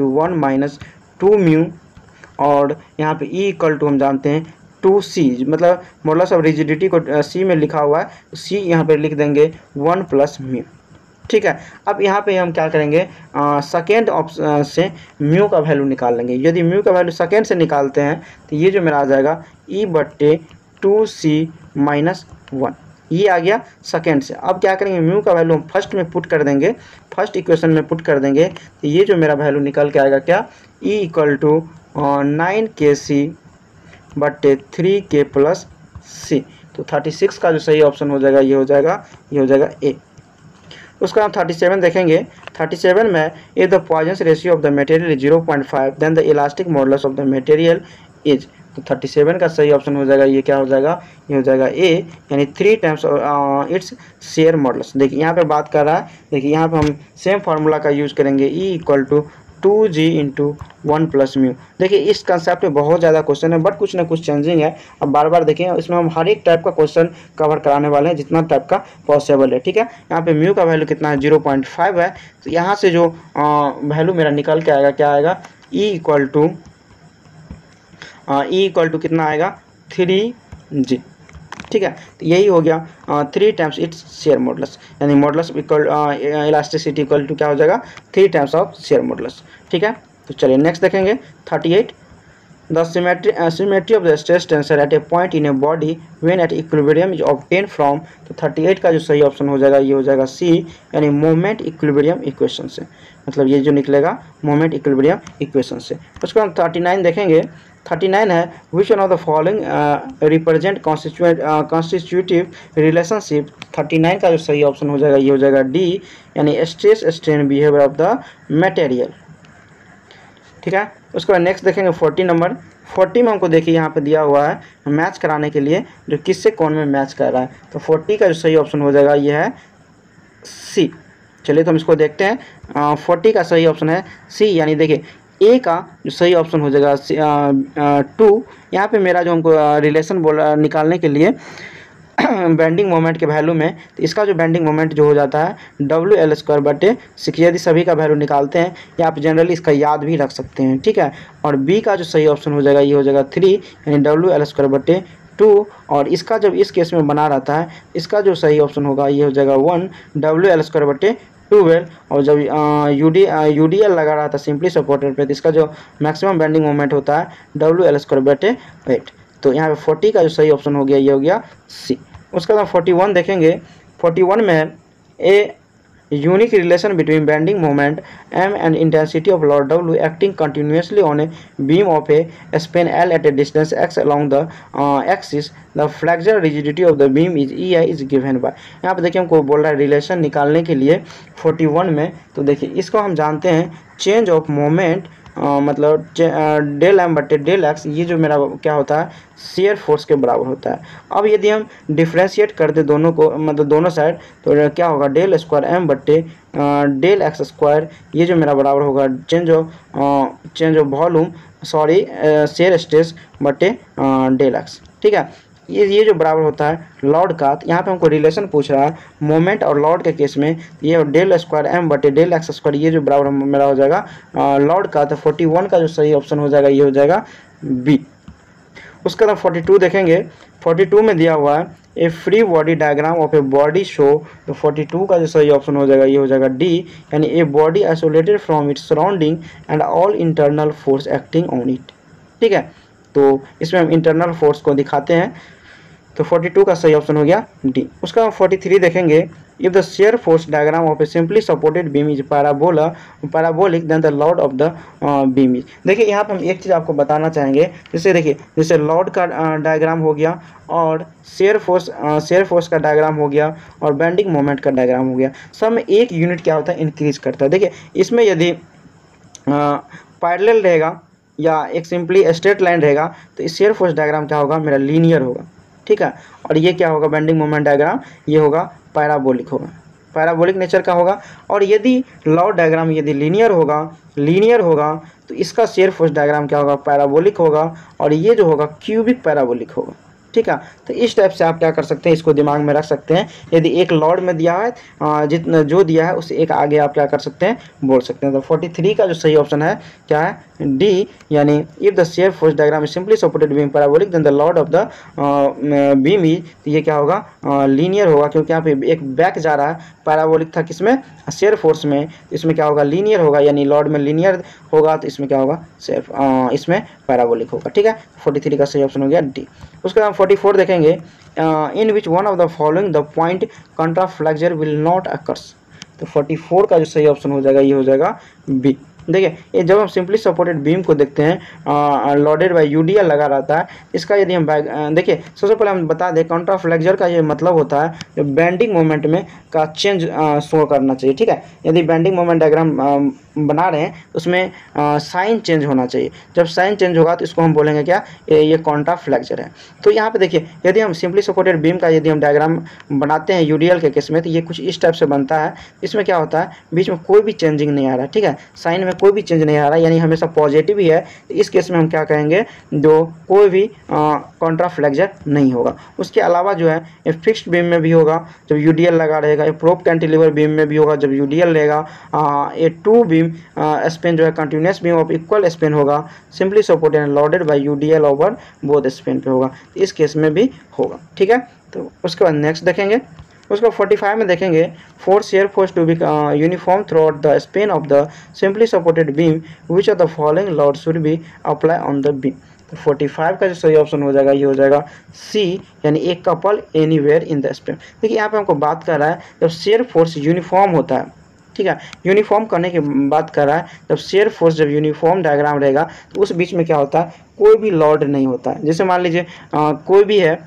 1 - 2 म्यू, और यहाँ पे E = हम जानते हैं 2c, मतलब मॉडुलस ऑफ रिजिडिटी को C में लिखा हुआ है, C यहाँ पे लिख देंगे 1 + म्यू, ठीक है। अब यहाँ पे हम क्या करेंगे सेकेंड ऑप्शन से म्यू का वैल्यू निकाल लेंगे। यदि म्यू का वैल्यू सेकेंड से निकालते हैं तो ये जो मेरा आ जाएगा E/2c - 1, ये आ गया सेकेंड से। अब क्या करेंगे म्यू का वैल्यू हम फर्स्ट में पुट कर देंगे, फर्स्ट इक्वेशन में पुट कर देंगे। तो ये जो मेरा वैल्यू निकल के आएगा क्या E = 9kc/3k + c। तो 36 का जो सही ऑप्शन हो जाएगा ये हो जाएगा ए। उसका हम 37 देखेंगे, 37 में if the Poisson's ratio of the material is 0.5 then the elastic modulus of the material is. तो 37 का सही ऑप्शन हो जाएगा ये क्या हो जाएगा ये हो जाएगा ए, यानी 3 टाइम्स इट्स शेयर मॉडुलस। देखिए यहाँ पे बात कर रहा है, देखिए यहाँ पे हम सेम फार्मूला का यूज़ करेंगे E = 2g × 1 + म्यू। देखिए इस कंसेप्ट में बहुत ज़्यादा क्वेश्चन है, बट कुछ ना कुछ चेंजिंग है। अब बार बार देखें, इसमें हम हर एक टाइप का क्वेश्चन कवर कराने वाले हैं जितना टाइप का पॉसिबल है, ठीक है। यहाँ पे म्यू का वैल्यू कितना है 0.5 है। तो यहाँ से जो वैल्यू मेरा निकल के आएगा क्या आएगा E = कितना आएगा 3g, ठीक है। तो यही हो गया 3 टाइम्स इट्स शेयर मॉडुलस, यानी modulus equal elasticity equal to क्या हो जाएगा 3 टाइम्स ऑफ शेयर मॉडुलस, ठीक है। तो चलिए नेक्स्ट देखेंगे 38, the symmetry of the stress tensor at a point in a body when at equilibrium is obtained from, तो 38 का जो सही ऑप्शन हो जाएगा ये हो जाएगा सी, यानी मोमेंट इक्विलिब्रियम इक्वेशन से, मतलब ये जो निकलेगा मोमेंट इक्विलिब्रियम इक्वेशन से। उसके बाद 39 देखेंगे, 39 है विच one of the following represent constitutive relationship, 39 का जो सही ऑप्शन हो जाएगा ये हो जाएगा डी, यानी stress strain behaviour of the material, ठीक है। उसके बाद नेक्स्ट देखेंगे 40 नंबर, 40 में हमको देखिए यहाँ पे दिया हुआ है मैच कराने के लिए जो किससे कौन में मैच कर रहा है, तो 40 का जो सही ऑप्शन हो जाएगा ये है सी। चलिए तो हम इसको देखते हैं, 40 का सही ऑप्शन है सी, यानी देखिए ए का जो सही ऑप्शन हो जाएगा 2। यहाँ पे मेरा जो हमको रिलेशन बोला निकालने के लिए बेंडिंग मोमेंट के वैल्यू में, तो इसका जो बेंडिंग मोमेंट जो हो जाता है WL²/6, यदि सभी का वैल्यू निकालते हैं या आप जनरली इसका याद भी रख सकते हैं, ठीक है। और बी का जो सही ऑप्शन हो जाएगा ये हो जाएगा 3, यानी WL²/2, और इसका जब इस केस में बना रहता है इसका जो सही ऑप्शन होगा ये हो जाएगा 1 WL²/12, और जब UDL लगा रहा था सिंपली सपोर्टेड पे, तो इसका जो मैक्सिमम बेंडिंग मोमेंट होता है WL²/8। तो यहाँ पे 40 का जो सही ऑप्शन हो गया ये हो गया सी। उसके बाद 41 देखेंगे, 41 में a unique relation between bending moment m and intensity of load W acting continuously on a beam of a span L at a distance x along the axis, the flexural rigidity of the beam is EI is given by. यहाँ पे देखिए हमको बोल रहा है relation निकालने के लिए 41 में, तो देखिए इसको हम जानते हैं चेंज ऑफ मोमेंट मतलब डेल एम बटे डेल एक्स, ये जो मेरा क्या होता है शेयर फोर्स के बराबर होता है। अब यदि हम डिफ्रेंशिएट कर दे दोनों को, मतलब दोनों साइड, तो क्या होगा डेल स्क्वायर एम बटे डेल एक्स स्क्वायर, ये जो मेरा बराबर होगा change of volume sorry shear stress बटे डेल एक्स, ठीक है। ये जो बराबर होता है लॉड का, यहाँ पे हमको रिलेशन पूछ रहा है मोमेंट और लॉड के केस में, ये डेल स्क्वायर एम बटे डेल एक्स स्क्वायर, ये जो बराबर मेरा हो जाएगा लॉड का, तो 41 का जो सही ऑप्शन हो जाएगा ये हो जाएगा बी। उसके बाद 42 देखेंगे, 42 में दिया हुआ है a free body diagram of a body show, तो 42 का जो सही ऑप्शन हो जाएगा ये हो जाएगा डी, यानी a body isolated from its surrounding and all internal force acting on it, ठीक है। तो इसमें हम इंटरनल फोर्स को दिखाते हैं, तो 42 का सही ऑप्शन हो गया डी। उसका 43 देखेंगे, if the shear force diagram of a simply supported beam is parabolic then the load of the beam is. देखिए यहाँ पे हम एक चीज़ आपको बताना चाहेंगे, जैसे देखिए जैसे लोड का डायग्राम हो गया और शेयर फोर्स का डायग्राम हो गया और बेंडिंग मोमेंट का डायग्राम हो गया, सब में एक यूनिट क्या होता है इंक्रीज करता है। देखिए इसमें यदि पैरेलल रहेगा या एक सिंपली स्ट्रेट लाइन रहेगा तो इस शेयर फोर्स डायग्राम क्या होगा मेरा लीनियर होगा, ठीक है। और ये क्या होगा बेंडिंग मोमेंट डायग्राम, ये होगा पैराबोलिक होगा, पैराबोलिक नेचर का होगा। और यदि लॉड डायग्राम यदि लीनियर होगा तो इसका शेयर फोर्स डायग्राम क्या होगा पैराबोलिक होगा, और ये जो होगा क्यूबिक पैराबोलिक होगा, ठीक है। तो इस टाइप से आप क्या कर सकते हैं, इसको दिमाग में रख सकते हैं। यदि एक लॉड में दिया है जितना जो दिया है उससे एक आगे आप क्या कर सकते हैं बोल सकते हैं। तो 43 का जो सही ऑप्शन है क्या है डी, यानी if the shear force diagram is simply supported beam parabolic then the load of the beam is, तो ये क्या होगा लीनियर होगा, क्योंकि यहाँ पे एक बैक जा रहा है, पैराबोलिक था किसमें शेयर फोर्स में, इसमें क्या होगा लीनियर होगा, यानी लॉड में लीनियर होगा तो इसमें क्या होगा इसमें पैराबोलिक होगा, ठीक है। 43 का सही ऑप्शन हो गया डी। उसके बाद 44 देखेंगे, in which one of the following the point contraflexure will not occurs, तो 44 का जो सही ऑप्शन हो जाएगा ये हो जाएगा बी। देखिए ये जब हम सिंपली सपोर्टेड बीम को देखते हैं लोडेड बाय यूडीएल लगा रहता है, इसका यदि हम देखिए सबसे पहले हम बता दें कंट्राफ्लेक्सर का ये मतलब होता है जो बेंडिंग मोमेंट में का चेंज शो करना चाहिए, ठीक है। यदि बेंडिंग मोमेंट डायग्राम बना रहे हैं उसमें साइन चेंज होना चाहिए, जब साइन चेंज होगा तो इसको हम बोलेंगे क्या ये कंट्राफ्लेक्सर है। तो यहाँ पे देखिए यदि हम सिंपली सपोर्टेड बीम का यदि हम डायग्राम बनाते हैं यूडीएल के केस में, तो ये कुछ इस टाइप से बनता है। इसमें क्या होता है बीच में कोई भी चेंजिंग नहीं आ रहा है, ठीक है, साइन में कोई भी चेंज नहीं आ रहा, यानी हमेशा पॉजिटिव ही है, तो इस केस में हम क्या कहेंगे, जो कोई भी कॉन्ट्राफ्लेक्जर नहीं होगा। उसके अलावा जो है ये फिक्स्ड बीम में भी होगा जब यूडीएल लगा रहेगा, ये प्रोप कैंटिलीवर बीम में भी होगा जब यूडीएल रहेगा, ये टू बीम स्पेन जो है continuous beam of equal span होगा, simply supported and loaded by UDL over both span पे होगा, तो इस केस में भी होगा। ठीक है, तो उसके बाद नेक्स्ट देखेंगे, उसको 45 में देखेंगे, force shear force to be uniform throughout the span of the simply supported beam which of the following load should be apply on the beam. तो 45 का जो सही ऑप्शन हो जाएगा ये हो जाएगा सी, यानी एक couple anywhere in the Spain. देखिए यहाँ पे हमको बात कर रहा है जब शेयर फोर्स यूनिफॉर्म होता है, ठीक है, यूनिफॉर्म करने की बात कर रहा है, जब शेयर फोर्स जब यूनिफॉर्म डायग्राम रहेगा तो उस बीच में क्या होता है, कोई भी लोड नहीं होता है। जैसे मान लीजिए कोई भी है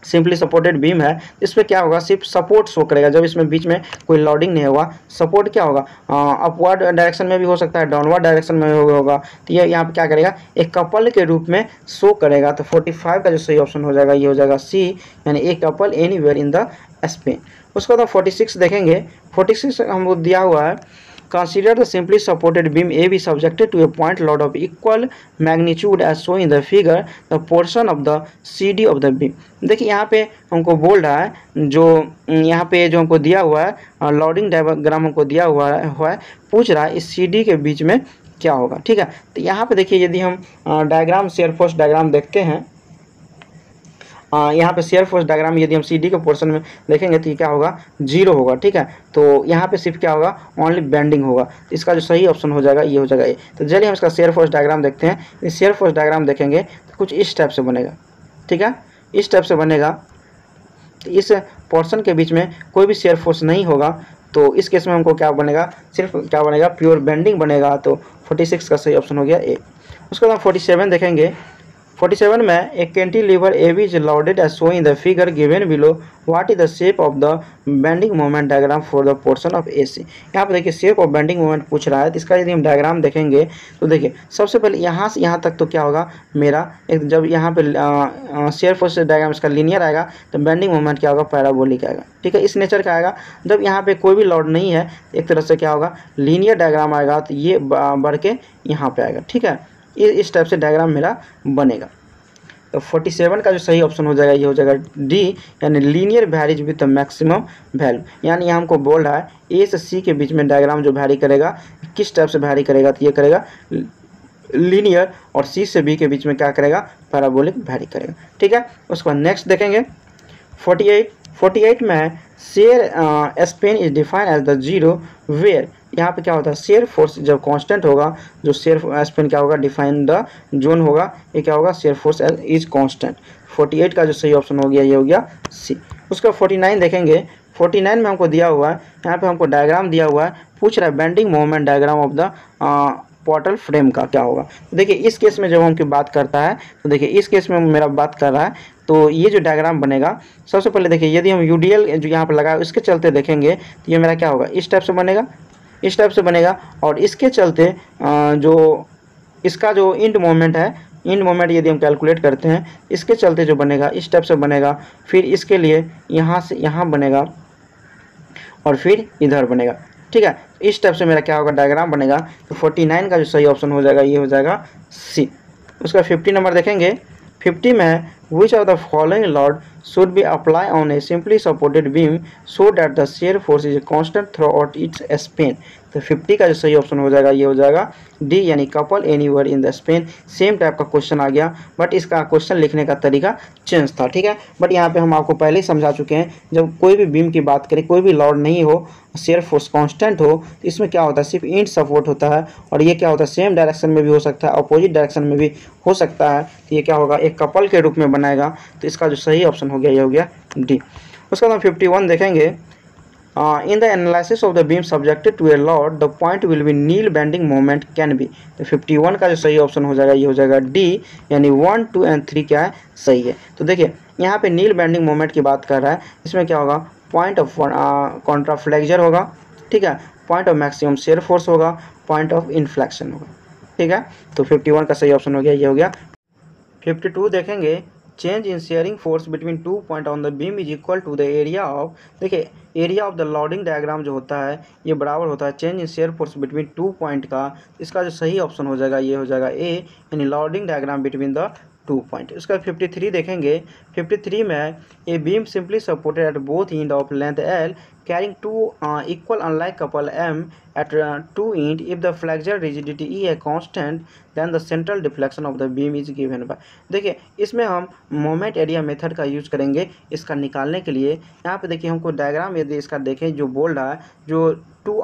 सिंपली सपोर्टेड बीम है, इसमें क्या होगा, सिर्फ सपोर्ट शो करेगा जब इसमें बीच में कोई लोडिंग नहीं होगा। सपोर्ट क्या होगा, अपवर्ड डायरेक्शन में भी हो सकता है, डाउनवर्ड डायरेक्शन में भी होगा, तो ये यहाँ पे क्या करेगा, एक कपल के रूप में शो करेगा। तो 45 का जो सही ऑप्शन हो जाएगा ये हो जाएगा सी, यानी एक couple anywhere in the Spain. उसके बाद 46 देखेंगे, 46 हमको दिया हुआ है, Consider the simply supported beam AB subjected to a point load of equal magnitude as shown in the figure, the portion of the CD of the beam। देखिए यहाँ पे हमको बोल रहा है, जो यहाँ पे जो हमको दिया हुआ है लोडिंग डायग्राम हमको दिया हुआ है, पूछ रहा है इस CD के बीच में क्या होगा। ठीक है, तो यहाँ पे देखिए यदि हम डायग्राम शेयर फोर्स डायग्राम देखते हैं, यहाँ पे शेयर फोर्स डायग्राम यदि हम CD के पोर्शन में देखेंगे तो ये क्या होगा, 0 होगा। ठीक है, तो यहाँ पे सिर्फ क्या होगा, ओनली बेंडिंग होगा। तो इसका जो सही ऑप्शन हो जाएगा ये हो जाएगा ए। तो चलिए हम इसका शेयर फोर्स डायग्राम देखते हैं। इस शेयर फोर्स डायग्राम देखेंगे तो कुछ इस टाइप से बनेगा। ठीक है, इस टाइप से बनेगा, तो इस पोर्शन के बीच में कोई भी शेयर फोर्स नहीं होगा, तो इस केस में हमको क्या बनेगा, सिर्फ क्या बनेगा, प्योर बेंडिंग बनेगा। तो 46 का सही ऑप्शन हो गया ए। उसके बाद 47 देखेंगे, 47 में एक cantilever AB is loaded as shown in the figure given below, what is the shape of the bending moment diagram for the portion of AC। यहाँ पे देखिए शेप ऑफ बेंडिंग मोमेंट पूछ रहा है, तो इसका यदि हम डायग्राम देखेंगे तो देखिए सबसे पहले यहाँ से यहाँ तक तो क्या होगा मेरा, एक जब यहाँ पे शेयर फोर्स डायग्राम इसका लीनियर आएगा तो बेंडिंग मोमेंट क्या होगा, पैराबोलिक आएगा। ठीक है, इस नेचर का आएगा। जब यहाँ पे कोई भी लोड नहीं है एक तरह से क्या होगा, लीनियर डायग्राम आएगा, तो ये बढ़ के यहाँ पे आएगा। ठीक है, इस टाइप से डायग्राम मेरा बनेगा। तो 47 का जो सही ऑप्शन हो जाएगा ये हो जाएगा डी, यानी linear varies with the maximum value. यानी यहाँ हमको बोल रहा है ए से सी के बीच में डायग्राम जो वैरी करेगा, किस टाइप से वैरी करेगा, तो ये करेगा लीनियर, और सी से बी के बीच में क्या करेगा, पैराबोलिक वैरी करेगा। ठीक है, उसके बाद नेक्स्ट देखेंगे 48 में shear span is defined as the zero where, यहाँ पे क्या होता है, शेयर फोर्स जब कांस्टेंट होगा, जो शेयर स्पेन क्या होगा, डिफाइन द जोन होगा, ये क्या होगा, शेयर फोर्स इज कांस्टेंट। 48 का जो सही ऑप्शन हो गया ये हो गया सी। उसका 49 देखेंगे, 49 में हमको दिया हुआ है, यहाँ पे हमको डायग्राम दिया हुआ है, पूछ रहा है bending moment diagram of the portal frame का क्या होगा। तो देखिए इस केस में जब हमकी बात करता है, तो देखिए इस केस में मेरा बात कर रहा है, तो ये जो डायग्राम बनेगा, सबसे पहले देखिए यदि हम यूडीएल जो यहाँ पर लगा है इसके चलते देखेंगे तो ये मेरा क्या होगा, इस टाइप से बनेगा, इस टाइप से बनेगा। और इसके चलते जो इसका जो इंड मोमेंट है, इंड मोमेंट यदि हम कैलकुलेट करते हैं, इसके चलते जो बनेगा इस टाइप से बनेगा, फिर इसके लिए यहाँ से यहाँ बनेगा और फिर इधर बनेगा। ठीक है, इस टाइप से मेरा क्या होगा, डायग्राम बनेगा। तो 49 का जो सही ऑप्शन हो जाएगा ये हो जाएगा सी। उसका 50 नंबर देखेंगे, 50 में which of the following load should be applied on a simply supported beam so that the shear force is constant throughout its span। तो 50 का जो सही ऑप्शन हो जाएगा ये हो जाएगा डी, यानी couple anywhere in the Spain. Same type का क्वेश्चन आ गया, बट इसका क्वेश्चन लिखने का तरीका चेंज था। ठीक है, बट यहाँ पे हम आपको पहले ही समझा चुके हैं, जब कोई भी बीम की बात करें, कोई भी लोड नहीं हो, शेयर फोर्स कांस्टेंट हो, तो इसमें क्या होता है, सिर्फ इंड सपोर्ट होता है। और ये क्या होता है, सेम डायरेक्शन में भी हो सकता है, अपोजिट डायरेक्शन में भी हो सकता है। तो ये क्या होगा, एक कपल के रूप में बनाएगा। तो इसका जो सही ऑप्शन हो गया ये हो गया डी। उसके बाद 51 देखेंगे, in the analysis of the beam subjected to a load the point will be nil bending moment can be। तो 51 का जो सही ऑप्शन हो जाएगा ये हो जाएगा डी, यानी 1, 2 एंड 3 क्या है, सही है। तो देखिए यहाँ पे नील बेंडिंग मोमेंट की बात कर रहा है, इसमें क्या होगा, पॉइंट ऑफ कॉन्ट्राफ्लेक्जर होगा। ठीक है, point of maximum shear force होगा, पॉइंट ऑफ इन्फ्लेक्शन होगा। ठीक है, तो 51 का सही ऑप्शन हो गया ये हो गया। 52 देखेंगे, change in shearing force between 2 point on the beam is equal to the area of, देखिए area of the loading diagram जो होता है ये बराबर होता है change in shear force between 2 point का। इसका जो सही ऑप्शन हो जाएगा ये हो जाएगा ए, यानी loading diagram between the 2 point. उसका 53 देखेंगे, 53 में a beam simply supported eight both end of length L carrying two equal unlike couple M at two end, if the flexure rigidity E है constant, then the central deflection of the beam is given by। देखिए इसमें हम moment area method का use करेंगे इसका निकालने के लिए। यहाँ पे देखिए हमको डायग्राम यदि इसका देखें जो बोल रहा है, जो टू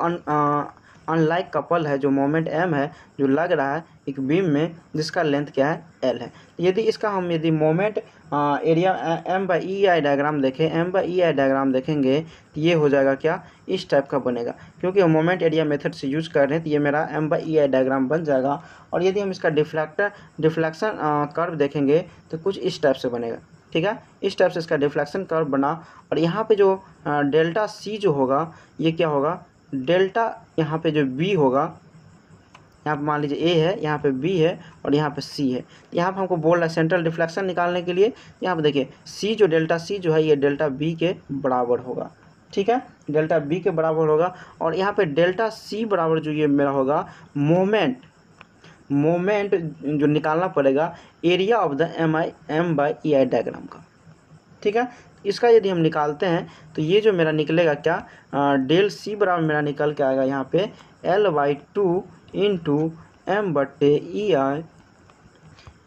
अनलाइक कपल है, जो मोमेंट M है जो लग रहा है एक बीम में जिसका लेंथ क्या है L है। यदि इसका हम यदि मोमेंट एरिया M/EI डायग्राम देखें, M/EI डायग्राम देखेंगे तो ये हो जाएगा क्या, इस टाइप का बनेगा। क्योंकि हम मोमेंट एरिया मेथड से यूज कर रहे हैं तो ये मेरा M/EI डायग्राम बन जाएगा। और यदि हम इसका डिफ्लेक्शन कर्व देखेंगे तो कुछ इस टाइप से बनेगा, ठीक है। इस टाइप से इसका डिफ्लेक्शन कर्व बना। और यहाँ पे जो डेल्टा C जो होगा ये क्या होगा, डेल्टा यहाँ पे जो B होगा, यहाँ पे मान लीजिए A है, यहाँ पे B है और यहाँ पे C है। यहाँ पे हमको बोल रहा है सेंट्रल डिफ्लेक्शन निकालने के लिए। यहाँ पे देखिए C जो डेल्टा C जो है ये डेल्टा B के बराबर होगा, ठीक है, डेल्टा B के बराबर होगा। और यहाँ पे डेल्टा C बराबर जो ये मेरा होगा मोमेंट जो निकालना पड़ेगा area of the M/EI diagram का, ठीक है। इसका यदि हम निकालते हैं तो ये जो मेरा निकलेगा क्या, डेल C बराबर मेरा निकल के आएगा यहाँ पे L/2 into M/EI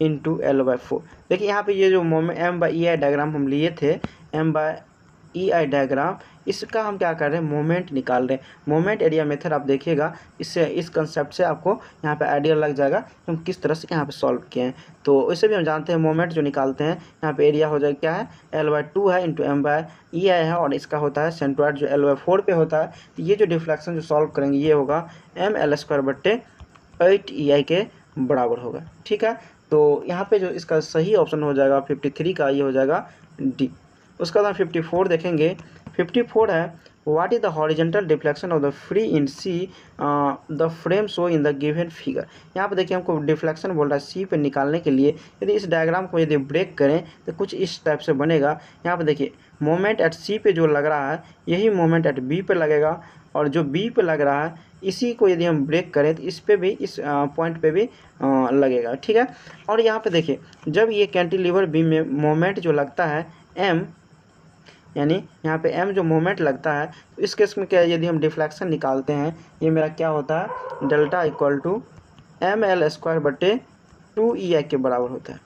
into L/4। देखिए यहाँ पे ये जो M/EI डायग्राम हम लिए थे, M/EI डायग्राम, इसका हम क्या कर रहे हैं, मोमेंट निकाल रहे हैं। मोमेंट एरिया मेथड आप देखिएगा, इससे इस कंसेप्ट से आपको यहाँ पे आइडिया लग जाएगा कि हम किस तरह से यहाँ पे सॉल्व किए हैं। तो इससे भी हम जानते हैं मोमेंट जो निकालते हैं यहाँ पे एरिया हो जाएगा क्या है, L/2 है इंटू M/EI है, और इसका होता है सेंट्रोइड जो L/4 पे होता है। तो ये जो डिफ्लेक्शन जो सॉल्व करेंगे ये होगा ML²/8EI के बराबर होगा, ठीक है। तो यहाँ पे जो इसका सही ऑप्शन हो जाएगा 53 का, ये हो जाएगा डी। उसका बाद 54 देखेंगे, 54 है what is the horizontal deflection of the free in see the frame show in the given figure. यहाँ पे देखिए हमको डिफ्लेक्शन बोल रहा है सी पे निकालने के लिए। यदि इस डायग्राम को यदि ब्रेक करें तो कुछ इस टाइप से बनेगा। यहाँ पे देखिए मोमेंट एट सी पे जो लग रहा है यही मोमेंट एट बी पे लगेगा, और जो बी पे लग रहा है इसी को यदि हम ब्रेक करें तो इस पे भी, इस पॉइंट पे भी लगेगा, ठीक है। और यहाँ पे देखिए जब ये कैंटिलीवर बीम में मोमेंट जो लगता है M, यानी यहाँ पे M जो मोमेंट लगता है, तो इस केस में क्या है, यदि हम डिफ्लेक्शन निकालते हैं ये मेरा क्या होता है, डेल्टा इक्वल टू ML²/2EI के बराबर होता है,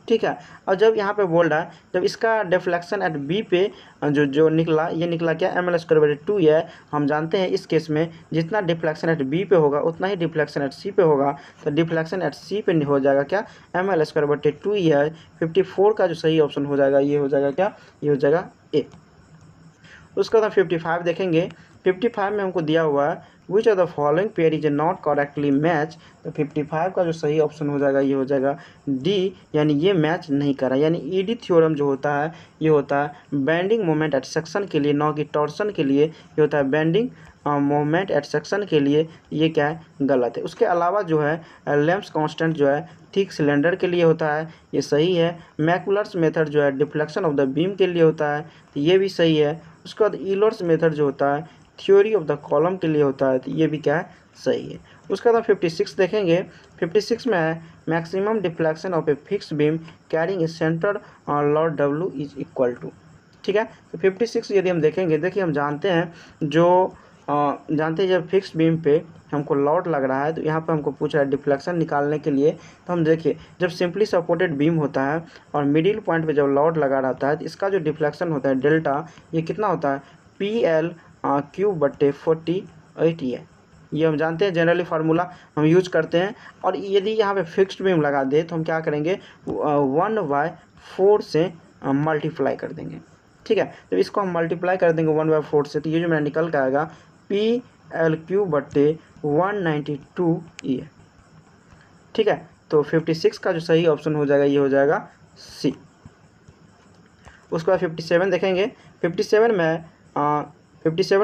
ठीक है। और जब यहाँ पे बोल रहा है जब इसका डिफ्लेक्शन एट बी पे जो निकला, ये निकला क्या, ML²/2 है। हम जानते हैं इस केस में जितना डिफ्लेक्शन एट बी पे होगा उतना ही डिफ्लेक्शन एट सी पे होगा। तो डिफ्लेक्शन एट सी पे हो जाएगा क्या, ML²/2 है। 54 का जो सही ऑप्शन हो जाएगा ये हो जाएगा क्या, ये हो जाएगा ए। उसके बाद 55 देखेंगे, 55 में हमको दिया हुआ है which of the following pair is not correctly match. तो 55 का जो सही ऑप्शन हो जाएगा ये हो जाएगा डी, यानी ये मैच नहीं कर रहा। यानी ईडी थ्योरम जो होता है ये होता है बेंडिंग मोमेंट एट सेक्शन के लिए, न कि टॉर्सन के लिए। ये होता है बेंडिंग मोमेंट एट सेक्शन के लिए, ये क्या है, गलत है। उसके अलावा जो है लेम्स कांस्टेंट जो है थिक सिलेंडर के लिए होता है, ये सही है। मैकुलर्स मेथड जो है डिफ्लेक्शन ऑफ द बीम के लिए होता है, तो ये भी सही है। उसके बाद ईलर्स मेथड जो होता है थ्योरी ऑफ द कॉलम के लिए होता है, तो ये भी क्या है, सही है। उसके बाद 56 देखेंगे, 56 में है maximum deflection of a fix beam carrying a centre load W is equal to, ठीक है। तो 56 यदि हम देखेंगे, देखिए हम जानते हैं जानते हैं जब फिक्स बीम पे हमको लॉड लग रहा है तो यहाँ पे हमको पूछ रहा है डिफ्लेक्शन निकालने के लिए। तो हम देखिए जब सिंपली सपोर्टेड बीम होता है और मिडिल पॉइंट पे जब लॉड लगा रहता है तो इसका जो डिफ्लेक्शन होता है डेल्टा, ये कितना होता है, PL³/48 है। ये हम जानते हैं, जनरली फार्मूला हम यूज करते हैं। और यदि यहाँ पे फिक्स्ड बीम लगा दे तो हम क्या करेंगे, 1/4 से मल्टीप्लाई कर देंगे, ठीक है। तो इसको हम मल्टीप्लाई कर देंगे 1/4 से, तो ये जो मेरा निकल के आएगा PL³/192E है, ठीक है। तो 56 का जो सही ऑप्शन हो जाएगा ये हो जाएगा सी। उसके बाद 57 देखेंगे, 57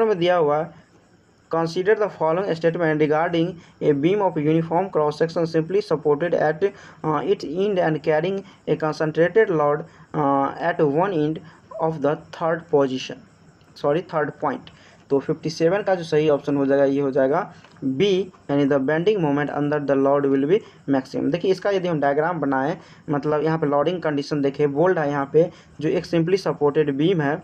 में दिया हुआ Consider the following statement regarding a beam of uniform cross section simply supported at its end and carrying a concentrated load at one end of the third point। तो 57 का जो सही ऑप्शन हो जाएगा ये हो जाएगा बी, यानी the bending moment under the load will B maximum. देखिए इसका यदि हम डायग्राम बनाएं, मतलब यहाँ पे लोडिंग कंडीशन देखें, बोल्ड है यहाँ पे जो एक सिंपली सपोर्टेड बीम है,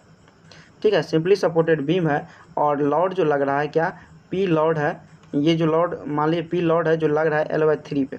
ठीक है, सिंपली सपोर्टेड बीम है और लोड जो लग रहा है क्या, पी लोड है। ये जो लोड मान लीजिए पी लोड है जो लग रहा है L/3 पे,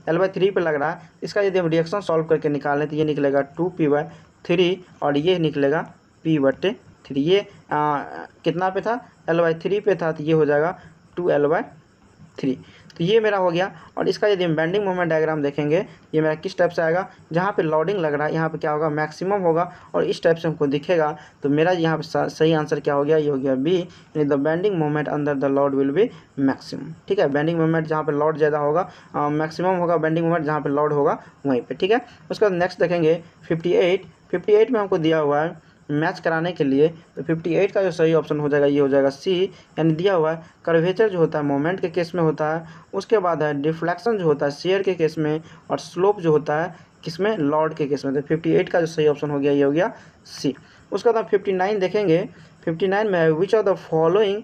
L/3 पे लग रहा है। इसका यदि हम रिएक्शन सॉल्व करके निकालें तो ये निकलेगा 2P/3 और ये निकलेगा P/3। ये कितना पे था, L/3 पे था, तो ये हो जाएगा 2L/3। तो ये मेरा हो गया। और इसका यदि हम बेंडिंग मोमेंट डायग्राम देखेंगे, ये मेरा किस टाइप से आएगा, जहाँ पे लोडिंग लग रहा है यहाँ पे क्या होगा, मैक्सिमम होगा और इस टाइप से हमको दिखेगा। तो मेरा यहाँ पे सही आंसर क्या हो गया, ये हो गया बी, यानी the bending moment under the load will B maximum. ठीक है, बेंडिंग मोमेंट जहाँ पे लोड ज़्यादा होगा मैक्सिमम होगा, बेंडिंग मोमेंट जहाँ पे लोड होगा वहीं पे। ठीक है, उसके बाद नेक्स्ट देखेंगे 58 में हमको दिया हुआ है मैच कराने के लिए, तो 58 का जो सही ऑप्शन हो जाएगा ये हो जाएगा सी, यानी दिया हुआ है कर्वेचर जो होता है मोमेंट के केस में होता है, उसके बाद है डिफ्लेक्शन जो होता है शेयर के केस में, और स्लोप जो होता है किसमें, लॉर्ड के केस में। तो 58 का जो सही ऑप्शन हो गया ये हो गया सी। उसके बाद हम 59 देखेंगे। 59 में which of the following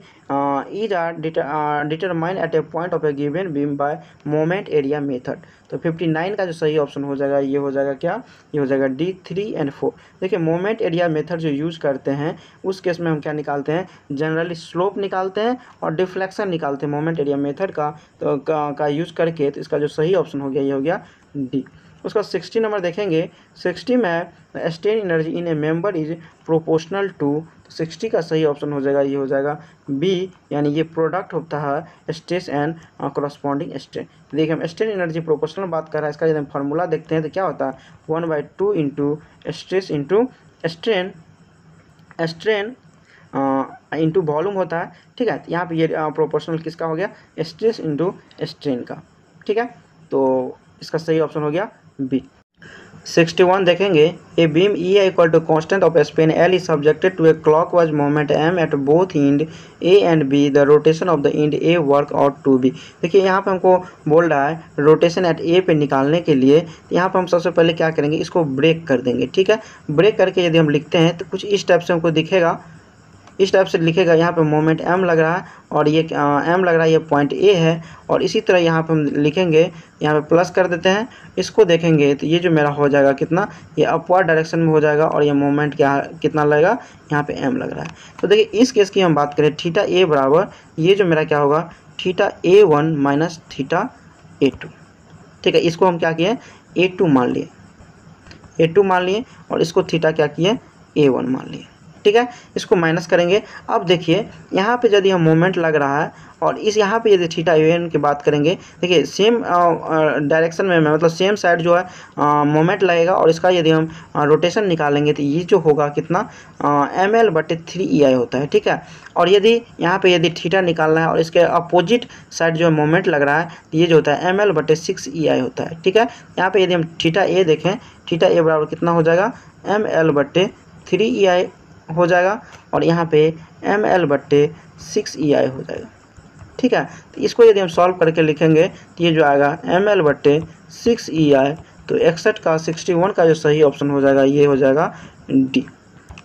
is determine at a point of a given beam by moment area method. तो 59 का जो सही ऑप्शन हो जाएगा ये हो जाएगा क्या, ये हो जाएगा डी 3 और 4। देखिए मोमेंट एरिया मेथड जो यूज़ करते हैं उस केस में हम क्या निकालते हैं, जनरली स्लोप निकालते हैं और डिफ्लेक्शन निकालते हैं मोमेंट एरिया मेथड का यूज़ करके। तो इसका जो सही ऑप्शन हो गया ये हो गया डी। उसका 60 नंबर देखेंगे। 60 में strain energy in a member is proportional to, तो 60 का सही ऑप्शन हो जाएगा ये हो जाएगा बी, यानी ये प्रोडक्ट होता है स्ट्रेस एंड करस्पॉन्डिंग स्ट्रेन। देखिए हम स्ट्रेन एनर्जी प्रोपोर्शनल बात कर रहे हैं, इसका यदि हम फार्मूला देखते हैं तो क्या होता है 1/2 into stress into strain into volume होता है। ठीक है, यहाँ पे ये प्रोपोर्शनल किसका हो गया, स्ट्रेस इंटू स्ट्रेन का। ठीक है, तो इसका सही ऑप्शन हो गया बी। 61 देखेंगे। A beam E equal to constant of span L is subjected to a clockwise moment M at both end A and B, the rotation of the end A work out to be. देखिए यहाँ पे हमको बोल रहा है rotation eight ए पे निकालने के लिए, तो यहाँ पे हम सबसे पहले क्या करेंगे, इसको ब्रेक कर देंगे। ठीक है, ब्रेक करके यदि हम लिखते हैं तो कुछ इस टाइप से हमको दिखेगा, इस टाइप से लिखेगा। यहाँ पे मोमेंट m लग रहा है और ये m लग रहा है, ये पॉइंट A है। और इसी तरह यहाँ पे हम लिखेंगे, यहाँ पे प्लस कर देते हैं, इसको देखेंगे तो ये जो मेरा हो जाएगा कितना, ये अपवर्ड डायरेक्शन में हो जाएगा और ये मोमेंट क्या कितना लगेगा, यहाँ पे m लग रहा है। तो देखिए इस केस की हम बात करें, थीटा A बराबर ये जो मेरा क्या होगा, theta A1 minus theta A2। ठीक है, इसको हम क्या किए, A2 मान लिए और इसको थीटा क्या किए, A1 मान लिए। ठीक है, इसको माइनस करेंगे। अब देखिए यहाँ पे यदि हम मोमेंट लग रहा है और इस यहाँ पे यदि थीटा एन की बात करेंगे, देखिए सेम डायरेक्शन में मतलब सेम साइड जो है मोमेंट लगेगा, और इसका यदि हम रोटेशन निकालेंगे तो ये जो होगा कितना ml/3EI होता है। ठीक है, और यदि यहाँ पे यदि थीटा निकालना है और इसके अपोजिट साइड जो है मोमेंट लग रहा है तो ये जो होता है ml/6EI होता है। ठीक है, यहाँ पे यदि हम थीटा ए देखें, थीटा ए बराबर कितना हो जाएगा, ml/3EI हो जाएगा और यहाँ पे ml/6EI हो जाएगा। ठीक है, तो इसको यदि हम सॉल्व करके लिखेंगे तो ये जो आएगा ml/6EI, तो 61 का 61 का जो सही ऑप्शन हो जाएगा ये हो जाएगा डी।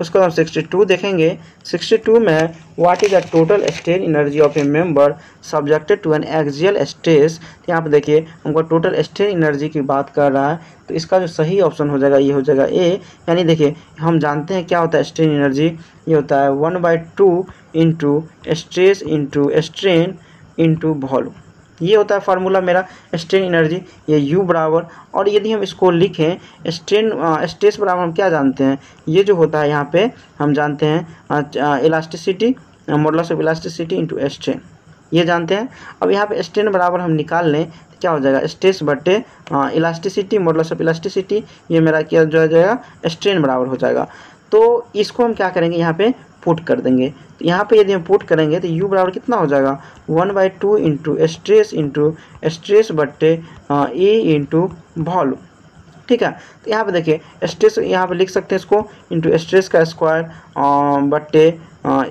उसको हम 62 देखेंगे। 62 में what is the total strain energy of a member subjected to an axial stress. यहाँ पे देखिए हमको टोटल स्ट्रेन एनर्जी की बात कर रहा है, तो इसका जो सही ऑप्शन हो जाएगा ये हो जाएगा ए। यानी देखिए हम जानते हैं क्या होता है स्ट्रेन एनर्जी, ये होता है 1/2 into stress into strain into volume. ये होता है फार्मूला मेरा स्ट्रेन एनर्जी, ये U बराबर। और यदि हम इसको लिखें स्ट्रेस बराबर हम क्या जानते हैं, ये जो होता है यहाँ पे हम जानते हैं elasticity, modulus of elasticity into strain, ये जानते हैं। अब यहाँ पे स्ट्रेन बराबर हम निकाल लें तो क्या हो जाएगा, स्ट्रेस बटे इलास्टिसिटी मॉडुलस ऑफ इलास्टिसिटी, ये मेरा क्या जो जाएगा स्ट्रेन बराबर हो जाएगा। तो इसको हम क्या करेंगे, यहाँ पे पुट कर देंगे। तो यहाँ पे यदि हम पुट करेंगे तो U बराबर कितना हो जाएगा, 1/2 इंटू स्ट्रेस बट्टे ए इंटू वॉल्यूम। ठीक है, तो यहाँ पे देखिए स्ट्रेस यहाँ पे लिख सकते हैं इसको इंटू स्ट्रेस का स्क्वायर बट्टे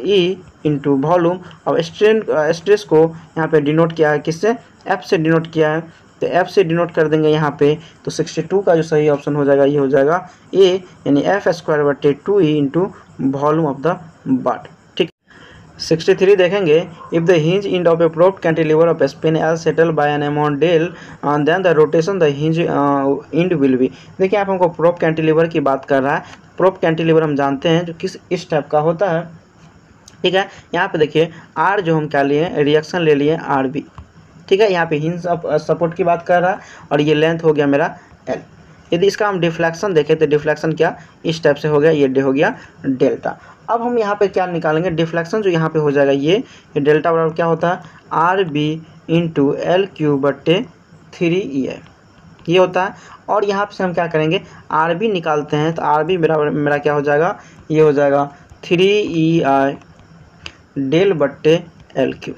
ई इंटू वॉल्यूम। अब स्ट्रेस को यहाँ पे डिनोट किया है किससे, एफ से डिनोट किया है, तो एफ से डिनोट कर देंगे यहाँ पे, तो 62 का जो सही ऑप्शन हो जाएगा ये हो जाएगा ए, यानी एफ स्क्वायर बटे 2E into volume of the but. ठीक, 63 देखेंगे, if the hinge end of a propped cantilever of span L settle by an amount del then the rotation the hinge end will be. देखिए आप हमको prop cantilever की बात कर रहा है। प्रोप कैंटिलीवर हम जानते हैं जो किस इस टाइप का होता है। ठीक है, यहाँ पे देखिए आर जो हम क्या लिए, रिएक्शन ले लिए आर बी। ठीक है, यहाँ पे हिंज सपोर्ट की बात कर रहा है और ये लेंथ हो गया मेरा एल। यदि इसका हम डिफ्लेक्शन देखें तो डिफ्लेक्शन क्या इस टाइप से हो गया, ये हो गया डेल्टा। अब हम यहाँ पे क्या निकालेंगे, डिफ्लेक्शन जो यहाँ पे हो जाएगा ये डेल्टा बराबर क्या होता है, R B into L Q बट्टे 3E ये होता है। और यहाँ पे हम क्या करेंगे, आर बी निकालते हैं, तो आर बी मेरा क्या हो जाएगा, ये हो जाएगा 3EI डेल बट्टे एल क्यू।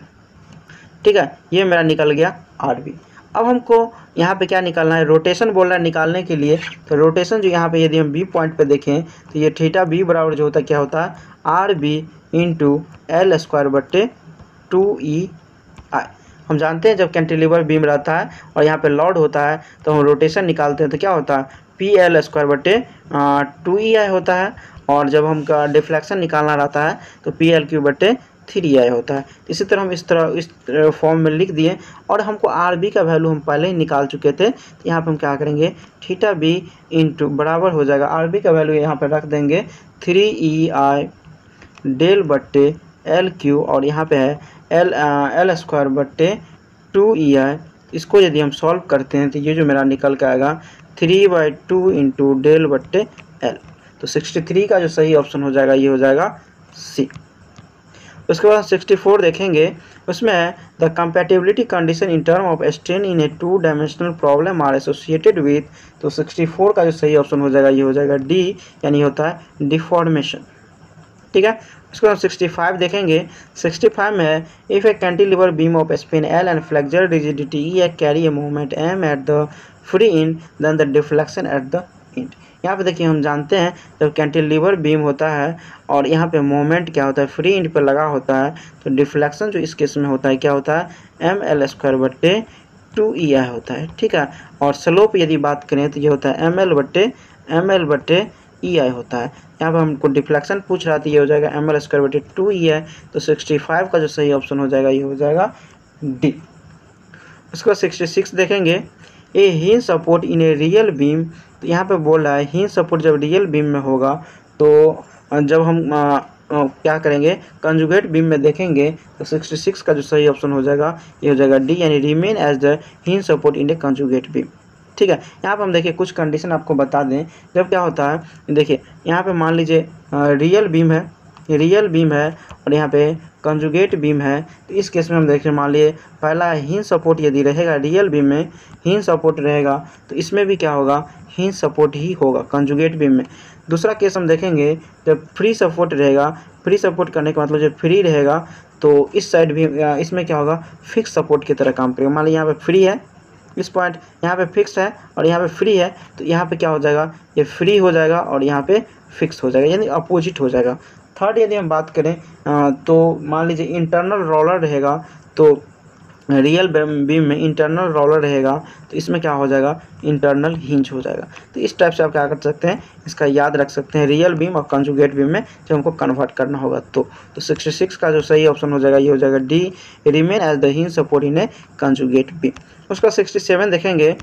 ठीक है, ये मेरा निकल गया आर बी। अब हमको यहाँ पे क्या निकालना है, रोटेशन बोल रहा है निकालने के लिए। तो रोटेशन जो यहाँ पे यदि हम बी पॉइंट पे देखें तो ये थीटा बी बराबर जो होता है क्या होता है, R B into L square बट्टे 2EI। हम जानते हैं जब कैंटिलीवर बीम रहता है और यहाँ पे लोड होता है तो हम रोटेशन निकालते हैं तो क्या होता है, PL स्क्वायर बट्टे 2EI होता है। और जब हमका डिफ्लेक्शन निकालना रहता है तो PL क्यू बट्टे 3EI होता है। इसी तरह हम इस फॉर्म में लिख दिए। और हमको आर बी का वैल्यू हम पहले ही निकाल चुके थे, तो यहाँ पे हम क्या करेंगे, थीटा बी इंटू बराबर हो जाएगा, आर बी का वैल्यू यहाँ पे रख देंगे 3EI डेल बट्टे एल क्यू, और यहाँ पे है एल स्क्वायर बट्टे 2EI। इसको यदि हम सॉल्व करते हैं तो ये जो मेरा निकल के आएगा 3/2 इंटू डेल बट्टे एल। तो 63 का जो सही ऑप्शन हो जाएगा ये हो जाएगा सी। उसके बाद 64 देखेंगे, उसमें the compatibility condition in term of strain in a 2 dimensional problem are associated with. तो 64 का जो सही ऑप्शन हो जाएगा ये हो जाएगा डी, यानी होता है डिफॉर्मेशन। ठीक है, उसके बाद 65 देखेंगे। 65 में है, if a cantilever beam of span L and flexure rigidity E carry a movement M at the free end then the deflection at the end. यहाँ पे देखिए हम जानते हैं जब कैंटिलीवर बीम होता है और यहाँ पे मोमेंट क्या होता है, फ्री इंड पे लगा होता है, तो डिफ्लेक्शन जो इस केस में होता है क्या होता है, ML स्क्वायर बट्टे 2EI होता है। ठीक है, और स्लोप यदि बात करें तो ये होता है ML बट्टे EI होता है। यहाँ पे हमको डिफ्लेक्शन पूछ रहा था, ये हो जाएगा ML स्क्वायर बट्टे 2EI। तो 65 का जो सही ऑप्शन हो जाएगा ये हो जाएगा डी। उसके बाद 66 देखेंगे, a hinge support in a real beam. तो यहाँ पे बोल रहा है हिंज सपोर्ट जब रियल बीम में होगा तो जब हम क्या करेंगे, कंजुगेट बीम में देखेंगे, तो 66 का जो सही ऑप्शन हो जाएगा ये हो जाएगा डी, यानी remain as the hinge support in a conjugate beam. ठीक है, यहाँ पे हम देखिए कुछ कंडीशन आपको बता दें। जब क्या होता है, देखिए यहाँ पे मान लीजिए रियल बीम है और यहाँ पे कंजुगेट बीम है, तो इस केस में हम देखें, मान लिए पहला हिंज सपोर्ट यदि रहेगा रियल बीम में, हिंज सपोर्ट रहेगा, तो इसमें भी क्या होगा, हिंज सपोर्ट ही होगा कंजुगेट बीम में। दूसरा केस हम देखेंगे जब फ्री सपोर्ट रहेगा, फ्री सपोर्ट करने का मतलब जब फ्री रहेगा तो इस साइड भी इसमें क्या होगा, फिक्स सपोर्ट की तरह काम करेगा। मान लीजिए यहाँ पे फ्री है, इस पॉइंट यहाँ पे फिक्स है और यहाँ पे फ्री है, तो यहाँ पे क्या हो जाएगा, ये फ्री हो जाएगा और यहाँ पे फिक्स हो जाएगा, यानी अपोजिट हो जाएगा। थर्ड यदि हम बात करें तो मान लीजिए इंटरनल रोलर रहेगा, तो रियल बीम में इंटरनल रोलर रहेगा, तो इसमें क्या हो जाएगा, इंटरनल हिंज हो जाएगा। तो इस टाइप से आप क्या कर सकते हैं, इसका याद रख सकते हैं, रियल बीम और कंजुगेट बीम में जब हमको कन्वर्ट करना होगा तो 66 का जो सही ऑप्शन हो जाएगा ये हो जाएगा D, remain as the hinge support in a conjugate beam. उसका 67 देखेंगे,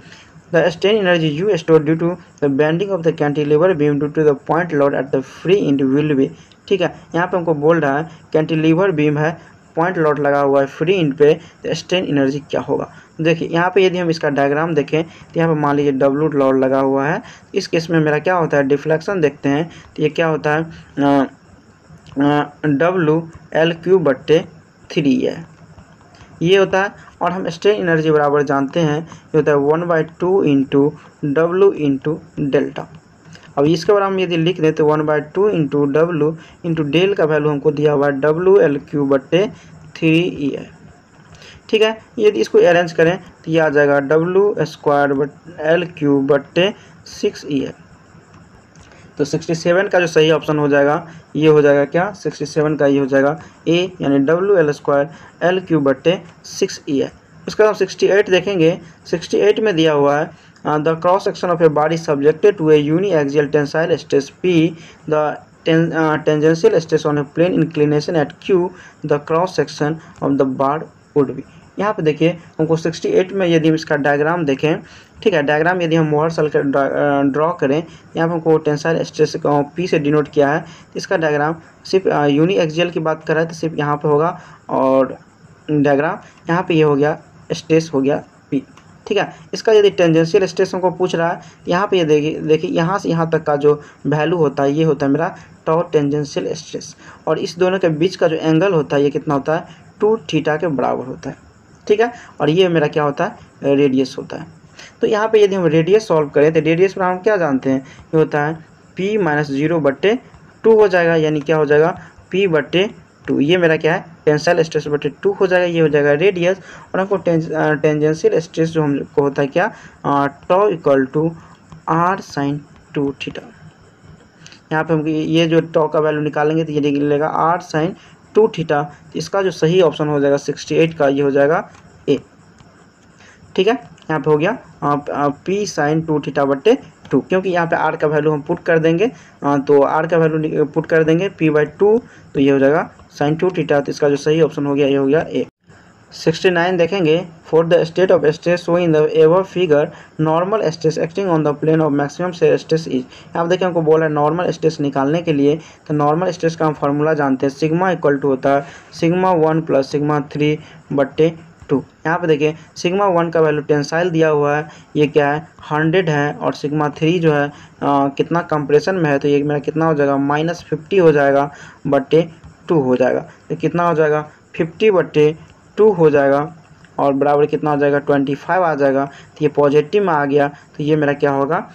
the strain energy U store due to the bending of the cantilever beam due to the point load at the free end will be. ठीक है, यहाँ पे हमको बोल रहा है कैंटिलीवर बीम है, पॉइंट लोड लगा हुआ है फ्री इंड पे, तो स्ट्रेन एनर्जी क्या होगा। देखिए यहाँ पे यदि हम इसका डायग्राम देखें तो यहाँ पे मान लीजिए W लोड लगा हुआ है, इस केस में मेरा क्या होता है, डिफ्लेक्शन देखते हैं तो ये क्या होता है, WL³ बट्टे 3 है, ये होता है। और हम स्ट्रेन एनर्जी बराबर जानते हैं, ये होता है 1/2 इंटू W इंटू डेल्टा। अब इसके बाद हम यदि लिख दें तो 1/2 इंटू W इंटू डेल का वैल्यू हमको दिया हुआ है WL³ बट्टे 3E है। ठीक है, यदि इसको अरेंज करें तो ये आ जाएगा W² L³ बट्टे 6E है। तो 67 का जो सही ऑप्शन हो जाएगा ये हो जाएगा क्या, 67 का ये हो जाएगा ए, यानी WL² L³/6E है। उसका हम 68 देखेंगे। 68 में दिया हुआ है the cross section of a bar is subjected to a uniaxial tensile stress P, the tangential stress on a plane inclination at Q, the cross section of the bar would be. यहाँ पे देखिए हमको 68 में यदि हम इसका diagram देखें, ठीक है, डायग्राम यदि हम मोहर सर्कल ड्रॉ करें, यहाँ पे हमको टेंसाइल स्ट्रेस P से डिनोट किया है। इसका डायग्राम सिर्फ यूनि एक्सियल की बात कर रहा है तो सिर्फ यहाँ पे होगा, और डायग्राम यहाँ पे ये हो गया स्ट्रेस हो गया P, ठीक है। इसका यदि टेंजेंशियल स्ट्रेस हमको पूछ रहा है, यहाँ पे ये देखिए यहाँ से यहाँ तक का जो वैल्यू होता है ये होता है मेरा टॉ टेंजेंशियल स्ट्रेस, और इस दोनों के बीच का जो एंगल होता है ये कितना होता है, 2θ के बराबर होता है, ठीक है। और ये मेरा क्या होता है, रेडियस होता है। तो यहाँ पे यदि हम रेडियस सॉल्व करें तो रेडियस पर हम क्या जानते हैं, ये होता है P - 0/2 हो जाएगा, यानी क्या हो जाएगा P/2। ये मेरा क्या है, टेंसाइल स्ट्रेस बटे 2 हो जाएगा, ये हो जाएगा रेडियस। और हमको टेंजेंशियल स्ट्रेस जो हमको होता है क्या, टॉ = R sin 2θ। यहाँ पे हम ये जो टॉ का वैल्यू निकालेंगे तो ये निकलेगा R sin 2θ। तो इसका जो सही ऑप्शन हो जाएगा 68 का ये हो जाएगा ए, ठीक है। यहाँ पे हो गया P sin 2θ/2, क्योंकि यहाँ पे R का वैल्यू हम पुट कर देंगे, तो R का वैल्यू पुट कर देंगे P/2, तो ये हो जाएगा sin 2θ। तो इसका जो सही ऑप्शन हो गया ये हो गया ए। 69 देखेंगे। For the state of stress show in the above figure normal stress acting on the plane of maximum shear stress is. यहाँ देखिए हमको बोला है नॉर्मल स्ट्रेस निकालने के लिए, तो नॉर्मल स्ट्रेस का हम फार्मूला जानते हैं, सिग्मा = होता है σ1 + σ3/2। यहाँ पे देखिए σ1 का वैल्यू टेंसाइल दिया हुआ है, ये क्या है 100 है, और σ3 जो है कितना कंप्रेशन में है, तो ये मेरा कितना हो जाएगा -50 हो जाएगा /2 हो जाएगा। तो कितना हो जाएगा 50/2 हो जाएगा, और बराबर कितना हो जाएगा 25 आ जाएगा। तो ये पॉजिटिव में आ गया, तो ये मेरा क्या होगा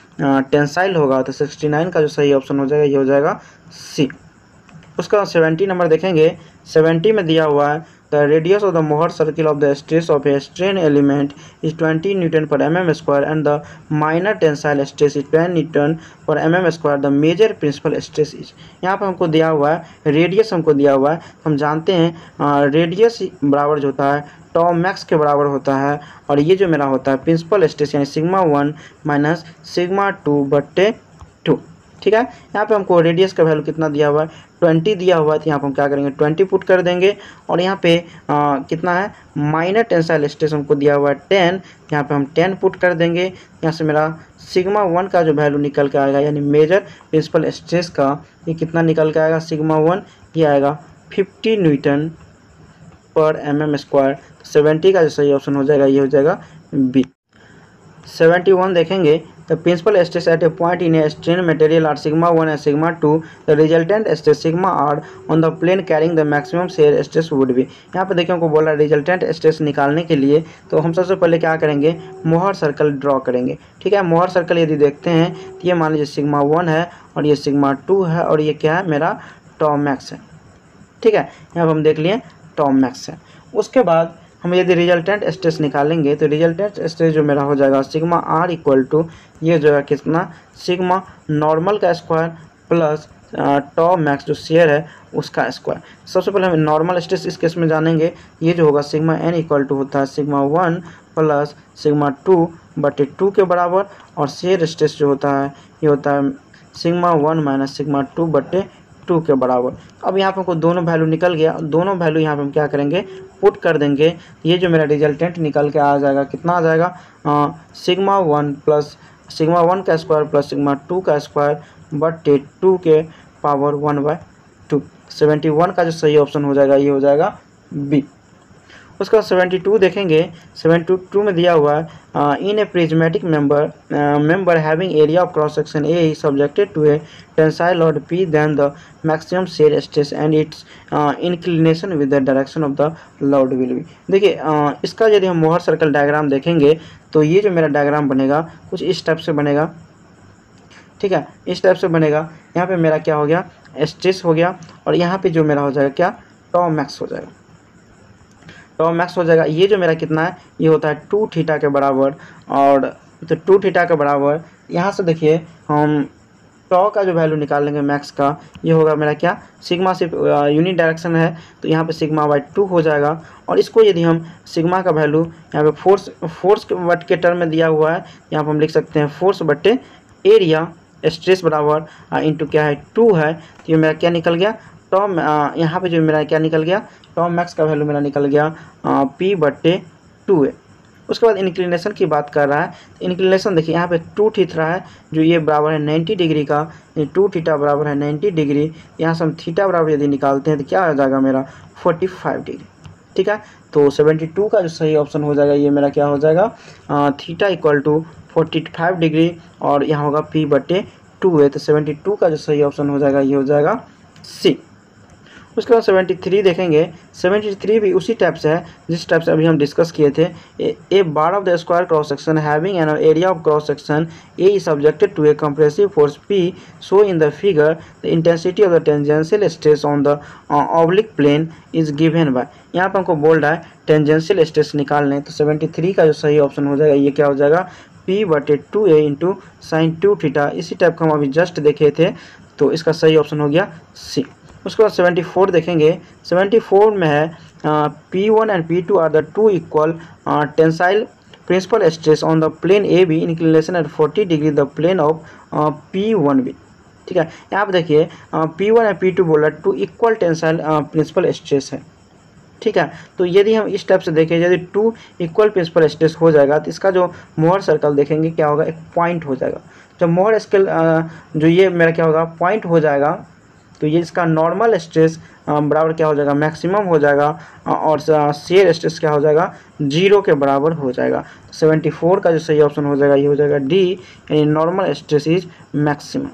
टेंसाइल होगा। तो 69 का जो सही ऑप्शन हो जाएगा ये हो जाएगा सी। उसका 70 नंबर देखेंगे। 70 में दिया हुआ है the radius of the Mohr circle of the stress of a strain element is 20 Nm/mm² and the minor tensile stress is 10 Nm/mm²। The major principal stress is. यहाँ पर हमको दिया हुआ है रेडियस, हमको दिया हुआ है, हम जानते हैं रेडियस बराबर जो होता है टॉ मैक्स के बराबर होता है, और ये जो मेरा होता है प्रिंसिपल स्ट्रेस यानी σ1 - σ2/2, ठीक है। यहाँ पे हमको रेडियस का वैल्यू कितना दिया हुआ है 20 दिया हुआ है, तो यहाँ पे हम क्या करेंगे 20 पुट कर देंगे, और यहाँ पे कितना है माइनर टेंसाइल स्ट्रेस हमको दिया हुआ है 10, यहाँ पे हम 10 पुट कर देंगे। यहाँ से मेरा σ1 का जो वैल्यू निकल के आएगा, यानी मेजर प्रिंसिपल स्ट्रेस का ये कितना निकल के आएगा σ1, ये आएगा 50 Nm/mm²। 70 का जो सही ऑप्शन हो जाएगा ये हो जाएगा बी। 71 देखेंगे। The principal stress at a point in a strained material are σ1 and σ2. The resultant stress σr on the plane carrying the maximum shear stress would be। यहाँ पे देखिए हमको बोला रिजल्टेंट स्ट्रेस निकालने के लिए, तो हम सबसे पहले क्या करेंगे मोहर सर्कल ड्रॉ करेंगे, ठीक है। मोहर सर्कल यदि देखते हैं तो ये मान लीजिए σ1 है, और ये σ2 है, और ये क्या है मेरा टॉ मैक्स है, ठीक है। यहाँ पर हम देख लिए टॉ मैक्स है। उसके बाद हम यदि रिजल्टेंट स्ट्रेस निकालेंगे तो रिजल्टेंट स्ट्रेस जो मेरा हो जाएगा σr = ये जो है कितना सिग्मा नॉर्मल का स्क्वायर प्लस टॉ मैक्स जो शेयर है उसका स्क्वायर। सबसे पहले हम नॉर्मल स्ट्रेस इस केस में जानेंगे, ये जो होगा σn = होता है σ1 + σ2/2 के बराबर, और शेयर स्ट्रेस जो होता है ये होता है σ1 - σ2/2 के बराबर। अब यहाँ पे हमको दोनों वैल्यू निकल गया, दोनों वैल्यू यहाँ पे हम क्या करेंगे पुट कर देंगे। ये जो मेरा रिजल्टेंट निकल के आ जाएगा कितना आ जाएगा σ1 का स्क्वायर प्लस σ2 का स्क्वायर बटे 2 के पावर 1/2। 71 का जो सही ऑप्शन हो जाएगा ये हो जाएगा बी। उसका 72 देखेंगे। 72 में दिया हुआ है in a prismatic member having area of cross section A is subjected to a tensile load P then the maximum shear stress and its inclination with the direction of the load will be. देखिए इसका यदि हम Mohr circle diagram देखेंगे तो ये जो मेरा diagram बनेगा कुछ इस टाइप से बनेगा, ठीक है, इस टाइप से बनेगा। यहाँ पे मेरा क्या हो गया स्ट्रेस हो गया, और यहाँ पे जो मेरा हो जाएगा क्या टॉ मैक्स हो जाएगा, टॉ मैक्स हो जाएगा। ये जो मेरा कितना है ये होता है 2θ के बराबर, और तो 2θ के बराबर यहाँ से देखिए हम टॉ का जो वैल्यू निकाल लेंगे मैक्स का, ये होगा मेरा क्या, सिग्मा सिर्फ यूनिट डायरेक्शन है तो यहाँ पे सिग्मा बाई 2 हो जाएगा। और इसको यदि हम सिग्मा का वैल्यू यहाँ पे फोर्स वट के टर्म में दिया हुआ है, यहाँ पर हम लिख सकते हैं फोर्स बट्टे एरिया स्ट्रेस बराबर इंटू क्या है 2 है, तो ये मेरा क्या निकल गया, टॉ यहाँ पे जो मेरा क्या निकल गया, टॉ मैक्स का वैल्यू मेरा निकल गया P बट्टे 2 है। उसके बाद इंक्लिनेशन की बात कर रहा है, तो इंक्लिनेशन देखिए यहाँ पे 2 थीटा है जो ये बराबर है 90 डिग्री का, 2 थीटा बराबर है 90 डिग्री, यहाँ से हम थीटा बराबर यदि निकालते हैं तो क्या हो जाएगा मेरा 45 डिग्री। ठीक है, तो 72 का जो सही ऑप्शन हो जाएगा ये मेरा क्या हो जाएगा, थीटा इक्वल टू 45 डिग्री और यहाँ होगा P बट्टे 2 है, तो 72 का जो सही ऑप्शन हो जाएगा ये हो जाएगा C। उसके बाद 73 देखेंगे, 73 भी उसी टाइप से है जिस टाइप से अभी हम डिस्कस किए थे। A bar of the square cross section having an area of cross section A is subjected to a compressive force P, so in the figure the intensity of the tangential stress on the oblique plane is given by, यहाँ पर हमको बोल रहा है tangential stress निकालने, तो 73 का जो सही ऑप्शन हो जाएगा ये क्या हो जाएगा, P बटे 2a इंटू साइन 2 थीटा। इसी टाइप का हम अभी जस्ट देखे थे, तो इसका सही ऑप्शन हो गया C। उसके बाद 74 देखेंगे, 74 में है P1 and P2 are the two equal tensile principal stress on the plane A B inclination at 40 degree the plane of P1B। ठीक है, यहाँ पर देखिए P1 एंड P2 बोला two equal tensile principal stress है। ठीक है, तो यदि हम इस टाइप से देखें, यदि 2 इक्वल प्रिंसिपल स्ट्रेस हो जाएगा तो इसका जो मोहर सर्कल देखेंगे क्या होगा, एक पॉइंट हो जाएगा। जब मोहर स्केल जो ये मेरा क्या होगा पॉइंट हो जाएगा, तो ये इसका नॉर्मल स्ट्रेस बराबर क्या हो जाएगा, मैक्सिमम हो जाएगा और शेयर स्ट्रेस क्या हो जाएगा, 0 के बराबर हो जाएगा। 74 का जो सही ऑप्शन हो जाएगा ये हो जाएगा D, यानी नॉर्मल स्ट्रेस इज मैक्सिमम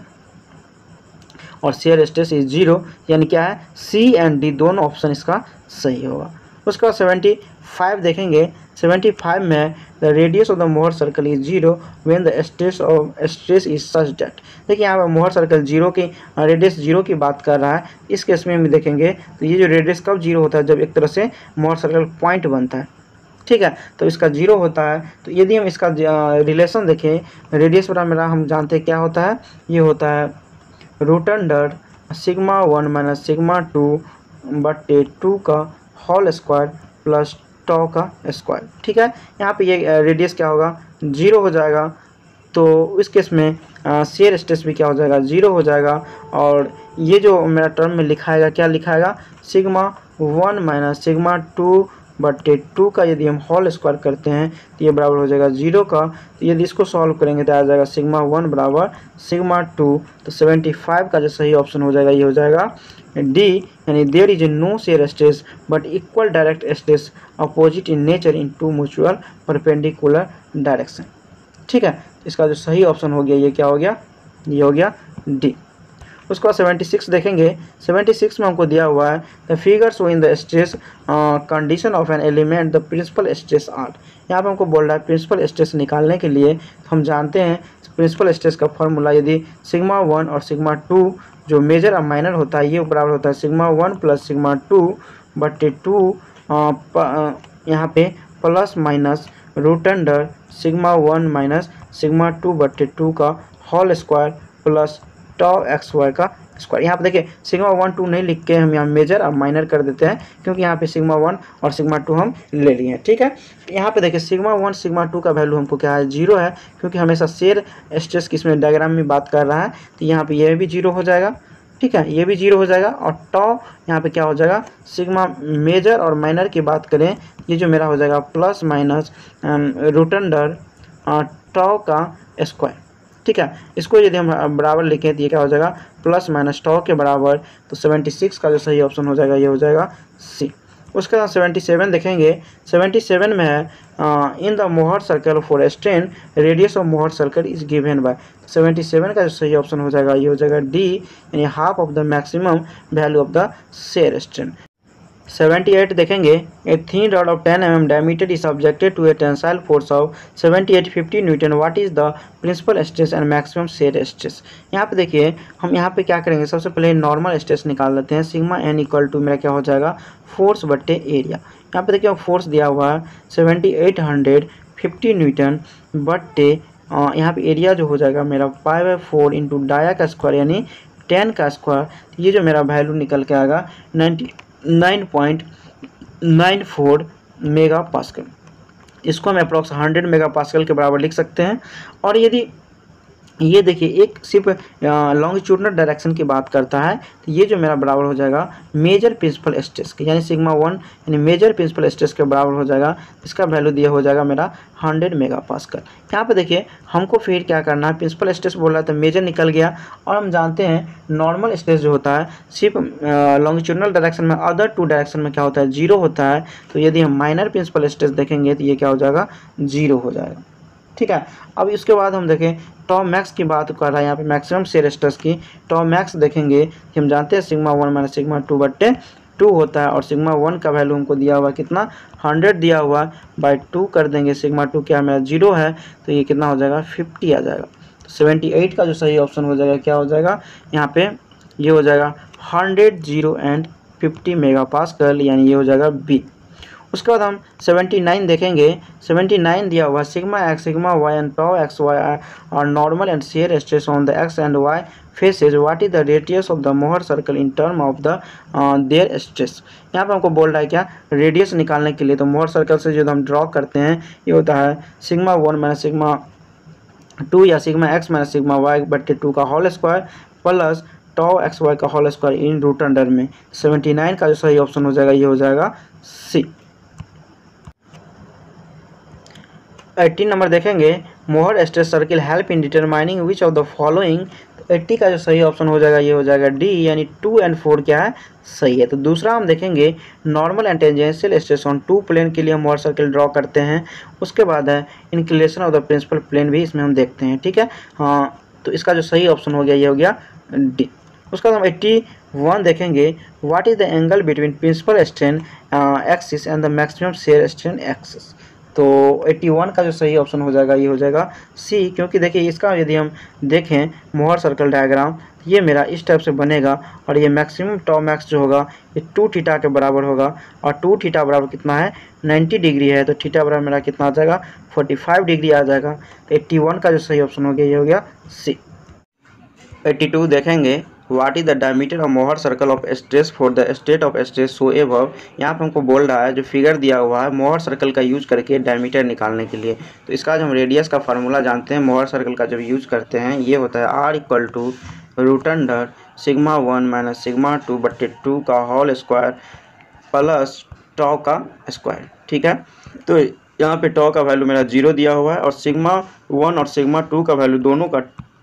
और शेयर स्ट्रेस इज 0, यानी क्या है C एंड D दोनों ऑप्शन इसका सही होगा। उसके बाद 75 देखेंगे, 75 में the radius of the Mohr circle is 0 when the stress is such that. देखिए यहाँ पर मोहर सर्कल 0 की रेडियस 0 की बात कर रहा है। इस केस में भी देखेंगे तो ये जो रेडियस कब 0 होता है, जब एक तरह से मोहर सर्कल पॉइंट बनता है। ठीक है, तो इसका 0 होता है। तो यदि हम इसका रिलेशन देखें, रेडियस बराबर मेरा हम जानते हैं क्या होता है, ये होता है root under sigma 1 minus sigma 2 बटे 2 का होल स्क्वायर प्लस टॉ का स्क्वायर। ठीक है, यहाँ पे ये रेडियस क्या होगा 0 हो जाएगा, तो इस केस में शेयर स्ट्रेस भी क्या हो जाएगा 0 हो जाएगा। और ये जो मेरा टर्म में लिखाएगा क्या लिखाएगा, सिग्मा 1 माइनस सिग्मा 2 बटे 2 का यदि हम होल स्क्वायर करते हैं तो ये बराबर हो जाएगा 0 का। तो यदि इसको सॉल्व करेंगे तो आ जाएगा सिग्मा 1 बराबर सिग्मा 2। तो 75 का जो सही ऑप्शन हो जाएगा ये हो जाएगा D, यानी there is no shear stress but equal direct stress opposite in nature in two mutual perpendicular direction. ठीक है, इसका जो सही ऑप्शन हो गया ये क्या हो गया, ये हो गया D। उसके बाद 76 देखेंगे, 76 में हमको दिया हुआ है the figure show in the stress condition of an element the principal stress are. यहाँ पे हमको बोल रहा है प्रिंसिपल स्ट्रेस निकालने के लिए हम जानते हैं प्रिंसिपल स्ट्रेस का फॉर्मूला, यदि सिग्मा 1 और सिग्मा 2 जो मेजर और माइनर होता है ये बराबर होता है सिग्मा 1 प्लस सिग्मा 2 बटे 2 यहाँ पे plus minus root under sigma 1 minus sigma 2 बटे 2 का whole square plus tau X Y का स्क्वायर। यहाँ पे देखिए सिग्मा 1 2 नहीं लिख के हम यहाँ मेजर और माइनर कर देते हैं, क्योंकि यहाँ पे सिग्मा 1 और सिग्मा 2 हम ले लिए हैं। ठीक है, यहाँ पे देखिए सिग्मा 1 सिग्मा 2 का वैल्यू हमको क्या है 0 है, क्योंकि हमेशा शेयर स्ट्रेस की इसमें डायग्राम में बात कर रहा है, तो यहाँ पे ये भी 0 हो जाएगा। ठीक है, ये भी 0 हो जाएगा। और टॉ यहाँ पे क्या हो जाएगा, सिग्मा मेजर और माइनर की बात करें ये जो मेरा हो जाएगा प्लस माइनस रूट अंडर टॉ का स्क्वायर। ठीक है, इसको यदि हम बराबर लिखें तो ये क्या हो जाएगा प्लस माइनस टॉ के बराबर। तो 76 का जो सही ऑप्शन हो जाएगा ये हो जाएगा C। उसके बाद 77 देखेंगे, 77 में है in the Mohr circle for strain radius of Mohr circle is given bye. 77 का जो सही ऑप्शन हो जाएगा ये हो जाएगा D, यानी half of the maximum value of the shear strain. 78 देखेंगे, a thin rod of 10 mm diameter is subjected to a tensile force of 7850 newton. What is the principal stress and maximum shear stress. यहाँ पे देखिए हम यहाँ पे क्या करेंगे, सबसे पहले नॉर्मल स्ट्रेस निकाल लेते हैं। सिग्मा n इक्वल टू मेरा क्या हो जाएगा फोर्स बट्टे एरिया। यहाँ पे देखिए फोर्स दिया हुआ है 7850 न्यूटन बट्टे यहाँ पे एरिया जो हो जाएगा मेरा 5/4 इंटू डाया का स्क्वायर यानी 10 का स्क्वायर, ये जो मेरा वैल्यू निकल के आएगा 99.94 मेगा पास्कल। इसको हम अप्रॉक्स 100 मेगा पास्कल के बराबर लिख सकते हैं। और यदि ये देखिए एक सिर्फ लॉन्गिट्यूडनल डायरेक्शन की बात करता है, तो ये जो मेरा बराबर हो जाएगा मेजर प्रिंसिपल स्ट्रेस के यानी सिग्मा 1 यानी मेजर प्रिंसिपल स्ट्रेस के बराबर हो जाएगा। इसका वैल्यू दिया हो जाएगा मेरा 100 मेगा पास्कल। यहाँ पे देखिए हमको फिर क्या करना है, प्रिंसिपल स्ट्रेस बोल रहा है तो मेजर निकल गया। और हम जानते हैं नॉर्मल स्ट्रेस जो होता है सिर्फ लॉन्गिट्यूडनल डायरेक्शन में, अदर 2 डायरेक्शन में क्या होता है 0 होता है। तो यदि हम माइनर प्रिंसिपल स्ट्रेस देखेंगे तो ये क्या हो जाएगा 0 हो जाएगा। ठीक है, अब इसके बाद हम देखें टॉ मैक्स की बात कर रहा है यहाँ पे मैक्सिमम शेयर स्ट्रेस की। टॉ मैक्स देखेंगे कि हम जानते हैं सिग्मा 1 माइनस सिग्मा 2/2 होता है। और सिग्मा 1 का वैल्यू हमको दिया हुआ कितना 100 दिया हुआ बाई 2 कर देंगे। सिग्मा 2 क्या मेरा 0 है तो ये कितना हो जाएगा 50 आ जाएगा। 78 का जो सही ऑप्शन हो जाएगा क्या हो जाएगा यहाँ पे, ये हो जाएगा 100 0 एंड 50 मेगा पास्कल, यानी ये हो जाएगा बी। उसके बाद हम 79 देखेंगे। 79 दिया हुआ sigma X sigma Y and tau X Y are normal and shear stress on the X and Y faces, what is the radius of the Mohr circle in term of the their stress. यहाँ पे हमको बोल रहा है क्या radius निकालने के लिए, तो मोहर सर्कल से जो हम ड्रॉ करते हैं ये होता है सिग्मा 1 माइनस सिग्मा 2 या sigma X minus sigma Y बट्टे 2 का whole square plus tau X Y का whole square in root under में। 79 का जो सही ऑप्शन हो जाएगा ये हो जाएगा सी। 18 नंबर देखेंगे मोहर stress circle help in determining which of the following. 80 का जो सही ऑप्शन हो जाएगा ये हो जाएगा डी, यानी 2 एंड 4 क्या है सही है। तो दूसरा हम देखेंगे normal and tangential stress on 2 plane के लिए हम मोहर सर्किल ड्रॉ करते हैं। उसके बाद है inclination of the principal plane भी इसमें हम देखते हैं। ठीक है, हाँ, तो इसका जो सही ऑप्शन हो गया ये हो गया डी। उसका हम 81 देखेंगे what is the angle between principal strain axis and the maximum shear strain axis. तो 81 का जो सही ऑप्शन हो जाएगा ये हो जाएगा सी, क्योंकि देखिए इसका यदि हम देखें मोहर सर्कल डायग्राम ये मेरा इस टाइप से बनेगा और ये मैक्सिमम टॉ मैक्स जो होगा ये 2 थीटा के बराबर होगा। और 2 थीटा बराबर कितना है 90 डिग्री है, तो थीटा बराबर मेरा कितना आ जाएगा 45 डिग्री आ जाएगा। तो 81 का जो सही ऑप्शन हो गया ये हो गया सी। 82 देखेंगे what is the diameter of Mohr circle of stress for the state of stress so above. यहाँ पे हमको बोल रहा है जो फिगर दिया हुआ है मोहर सर्कल का यूज करके डायमीटर निकालने के लिए। तो इसका जो हम रेडियस का फार्मूला जानते हैं मोहर सर्कल का जब यूज करते हैं ये होता है R equal to root under sigma 1 minus sigma 2/2 का होल स्क्वायर प्लस टॉ का स्क्वायर। ठीक है, तो यहाँ पे टॉ का वैल्यू मेरा 0 दिया हुआ है और सिग्मा 1 और सिग्मा 2 का वैल्यू दोनों का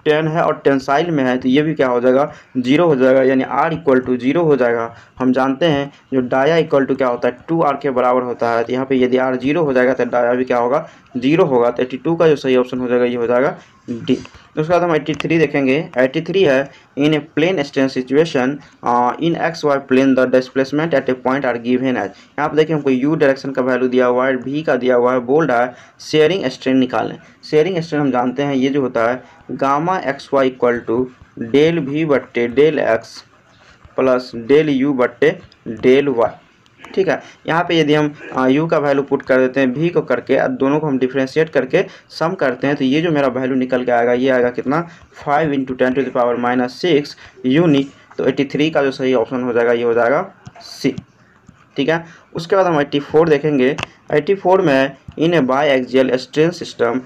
10 है और टेंसाइल में है, तो ये भी क्या हो जाएगा 0 हो जाएगा, यानी r इक्वल टू 0 हो जाएगा। हम जानते हैं जो डाया इक्वल टू क्या होता है 2r के बराबर होता है, तो यहाँ पे यदि r 0 हो जाएगा तो डाया भी क्या होगा 0 होगा। तो 82 का जो सही ऑप्शन हो जाएगा ये हो जाएगा डी। उसके बाद हम 83 देखेंगे। 83 है in a plane strain situation in X Y plane the displacement at a point are given as. यहाँ पे देखिए हमको यू डायरेक्शन का वैल्यू दिया हुआ है, भी का दिया हुआ है, बोल्ड है शेयरिंग स्ट्रेन निकालें। शेयरिंग स्ट्रेन हम जानते हैं ये जो होता है gamma X Y equal to del भी बट्टे del X plus del U बट्टे डेल वाई। ठीक है, यहाँ पे यदि हम u का वैल्यू पुट कर देते हैं v को करके और दोनों को हम डिफ्रेंशिएट करके सम करते हैं, तो ये जो मेरा वैल्यू निकल के आएगा ये आएगा कितना 5 × 10⁻⁻6 यूनिट। तो 83 का जो सही ऑप्शन हो जाएगा ये हो जाएगा सी। ठीक है, उसके बाद हम 84 देखेंगे। 84 में in a biaxial strain system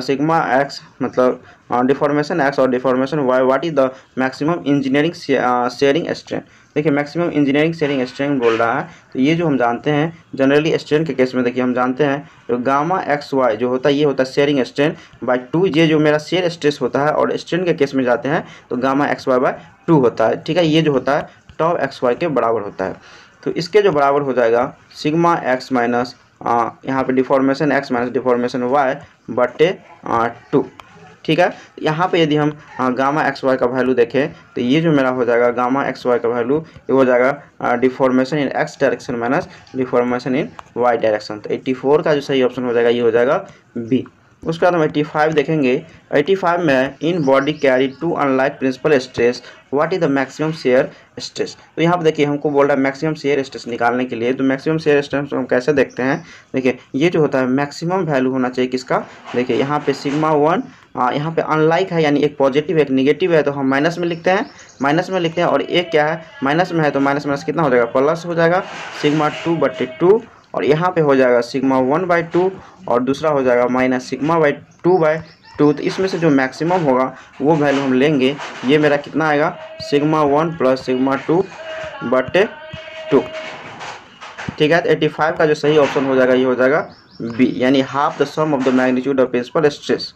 sigma X मतलब डिफॉर्मेशन एक्स और deformation Y what is the maximum engineering shearing strain. देखिए मैक्सिमम इंजीनियरिंग शेयरिंग स्ट्रेन बोल रहा है, तो ये जो हम जानते हैं जनरली स्ट्रेन के केस में देखिए हम जानते हैं जो गामा एक्स वाई जो होता है ये होता है शेयरिंग स्ट्रेन बाय 2, ये जो मेरा शेयर स्ट्रेस होता है, और स्ट्रेन के केस में जाते हैं तो गामा एक्स वाई बाय 2 होता है। ठीक है, ये जो होता है टॉ एक्स वाई के बराबर होता है, तो इसके जो बराबर हो जाएगा सिग्मा एक्स माइनस यहाँ पे deformation X minus deformation Y बटे 2। ठीक है, यहाँ पे यदि हम गामा एक्स वाई का वैल्यू देखें तो ये जो मेरा हो जाएगा गामा एक्स वाई का वैल्यू ये हो जाएगा deformation in X direction minus deformation in Y direction. तो 84 का जो सही ऑप्शन हो जाएगा ये हो जाएगा बी। उसके बाद हम 85 देखेंगे। 85 में in body carry two unlike principal stress what is the maximum shear stress. तो यहाँ पे देखिए हमको बोल रहा है मैक्सिमम शेयर स्ट्रेस निकालने के लिए। तो मैक्सिमम शेयर स्ट्रेस हम कैसे देखते हैं, देखिए ये जो होता है मैक्सिमम वैल्यू होना चाहिए किसका, देखिए यहाँ पे सिग्मा 1 यहाँ पे अनलाइक है यानी एक पॉजिटिव है एक निगेटिव है, तो हम माइनस में लिखते हैं, और एक क्या है माइनस में है तो माइनस माइनस कितना हो जाएगा प्लस हो जाएगा सिग्मा 2/2, और यहाँ पे हो जाएगा सिग्मा 1/2 और दूसरा हो जाएगा माइनस सिग्मा 2/2। तो इसमें से जो मैक्सिमम होगा वो वैल्यू हम लेंगे, ये मेरा कितना आएगा सिग्मा 1 प्लस सिग्मा 2/2। ठीक है, तो 85 का जो सही ऑप्शन हो जाएगा ये हो जाएगा बी, यानी half the sum of the magnitude of principal stress.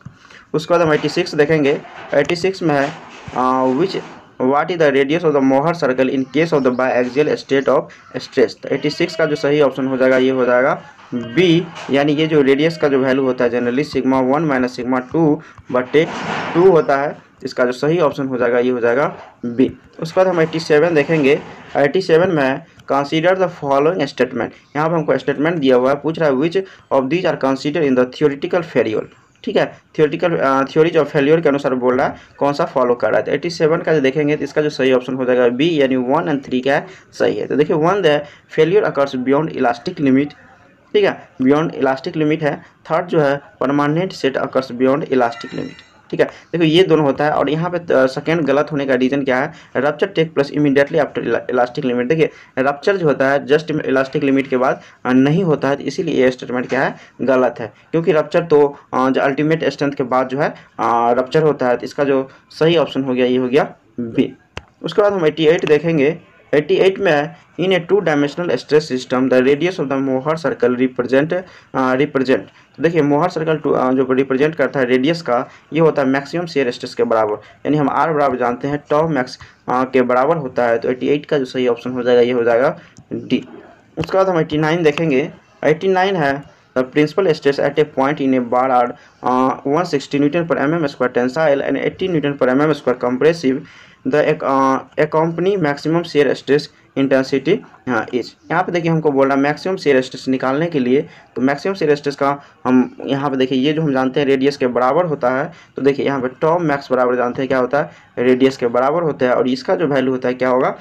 उसके बाद हम 86 देखेंगे। 86 में है which what is the radius of the Mohr circle in case of the biaxial state of stress. तो 86 का जो सही ऑप्शन हो जाएगा ये हो जाएगा बी, यानी ये जो रेडियस का जो वैल्यू होता है जनरली सिग्मा 1 माइनस सिग्मा 2/2 होता है। इसका जो सही ऑप्शन हो जाएगा ये हो जाएगा बी। उसके बाद हम 87 देखेंगे। 87 में कंसीडर द फॉलोइंग स्टेटमेंट, यहाँ पर हमको स्टेटमेंट दिया हुआ है, पूछ रहा है which of these are consider in the theoretical failure. ठीक है, थ्योरीज ऑफ फेल्योर के अनुसार बोल रहा है कौन सा फॉलो कर रहा है। तो 87 का जो देखेंगे तो इसका जो सही ऑप्शन हो जाएगा बी, यानी 1 और 3 का सही है। तो देखिए 1 है failure occurs beyond elastic limit, ठीक है बियॉन्ड इलास्टिक लिमिट है। थर्ड जो है permanent set occurs beyond elastic limit, ठीक है। देखो ये दोनों होता है, और यहाँ पे सेकंड गलत होने का रीजन क्या है, rupture take place immediately after elastic limit. देखिए रप्चर जो होता है जस्ट इलास्टिक लिमिट के बाद नहीं होता है, तो इसीलिए ये स्टेटमेंट क्या है गलत है, क्योंकि रप्चर तो जो अल्टीमेट स्ट्रेंथ के बाद जो है रप्चर होता है। तो इसका जो सही ऑप्शन हो गया ये हो गया बी। उसके बाद हम 88 देखेंगे। 88 में in a 2 dimensional stress system the radius of the Mohr circle represent. तो देखिए मोहर सर्कल जो रिप्रेजेंट करता है रेडियस का, ये होता है मैक्सिमम शेयर स्ट्रेस के बराबर, यानी हम आर बराबर जानते हैं टॉ मैक्स के बराबर होता है। तो 88 का जो सही ऑप्शन हो जाएगा ये हो जाएगा डी। उसके बाद हम 89 देखेंगे। 89 है the principal stress at a point in a bar are 160 newton per mm² tensile and 80 newton per mm² compressive the accompany maximum shear stress intensity is. यहाँ पे देखिए हमको बोल रहा है मैक्सिमम शेयर स्ट्रेस निकालने के लिए, तो मैक्सिमम शेयर स्ट्रेस का हम यहाँ पे देखिए ये जो हम जानते हैं रेडियस के बराबर होता है। तो देखिए यहाँ पे टॉ मैक्स बराबर जानते हैं क्या होता है रेडियस के बराबर होता है, और इसका जो वैल्यू होता है क्या होगा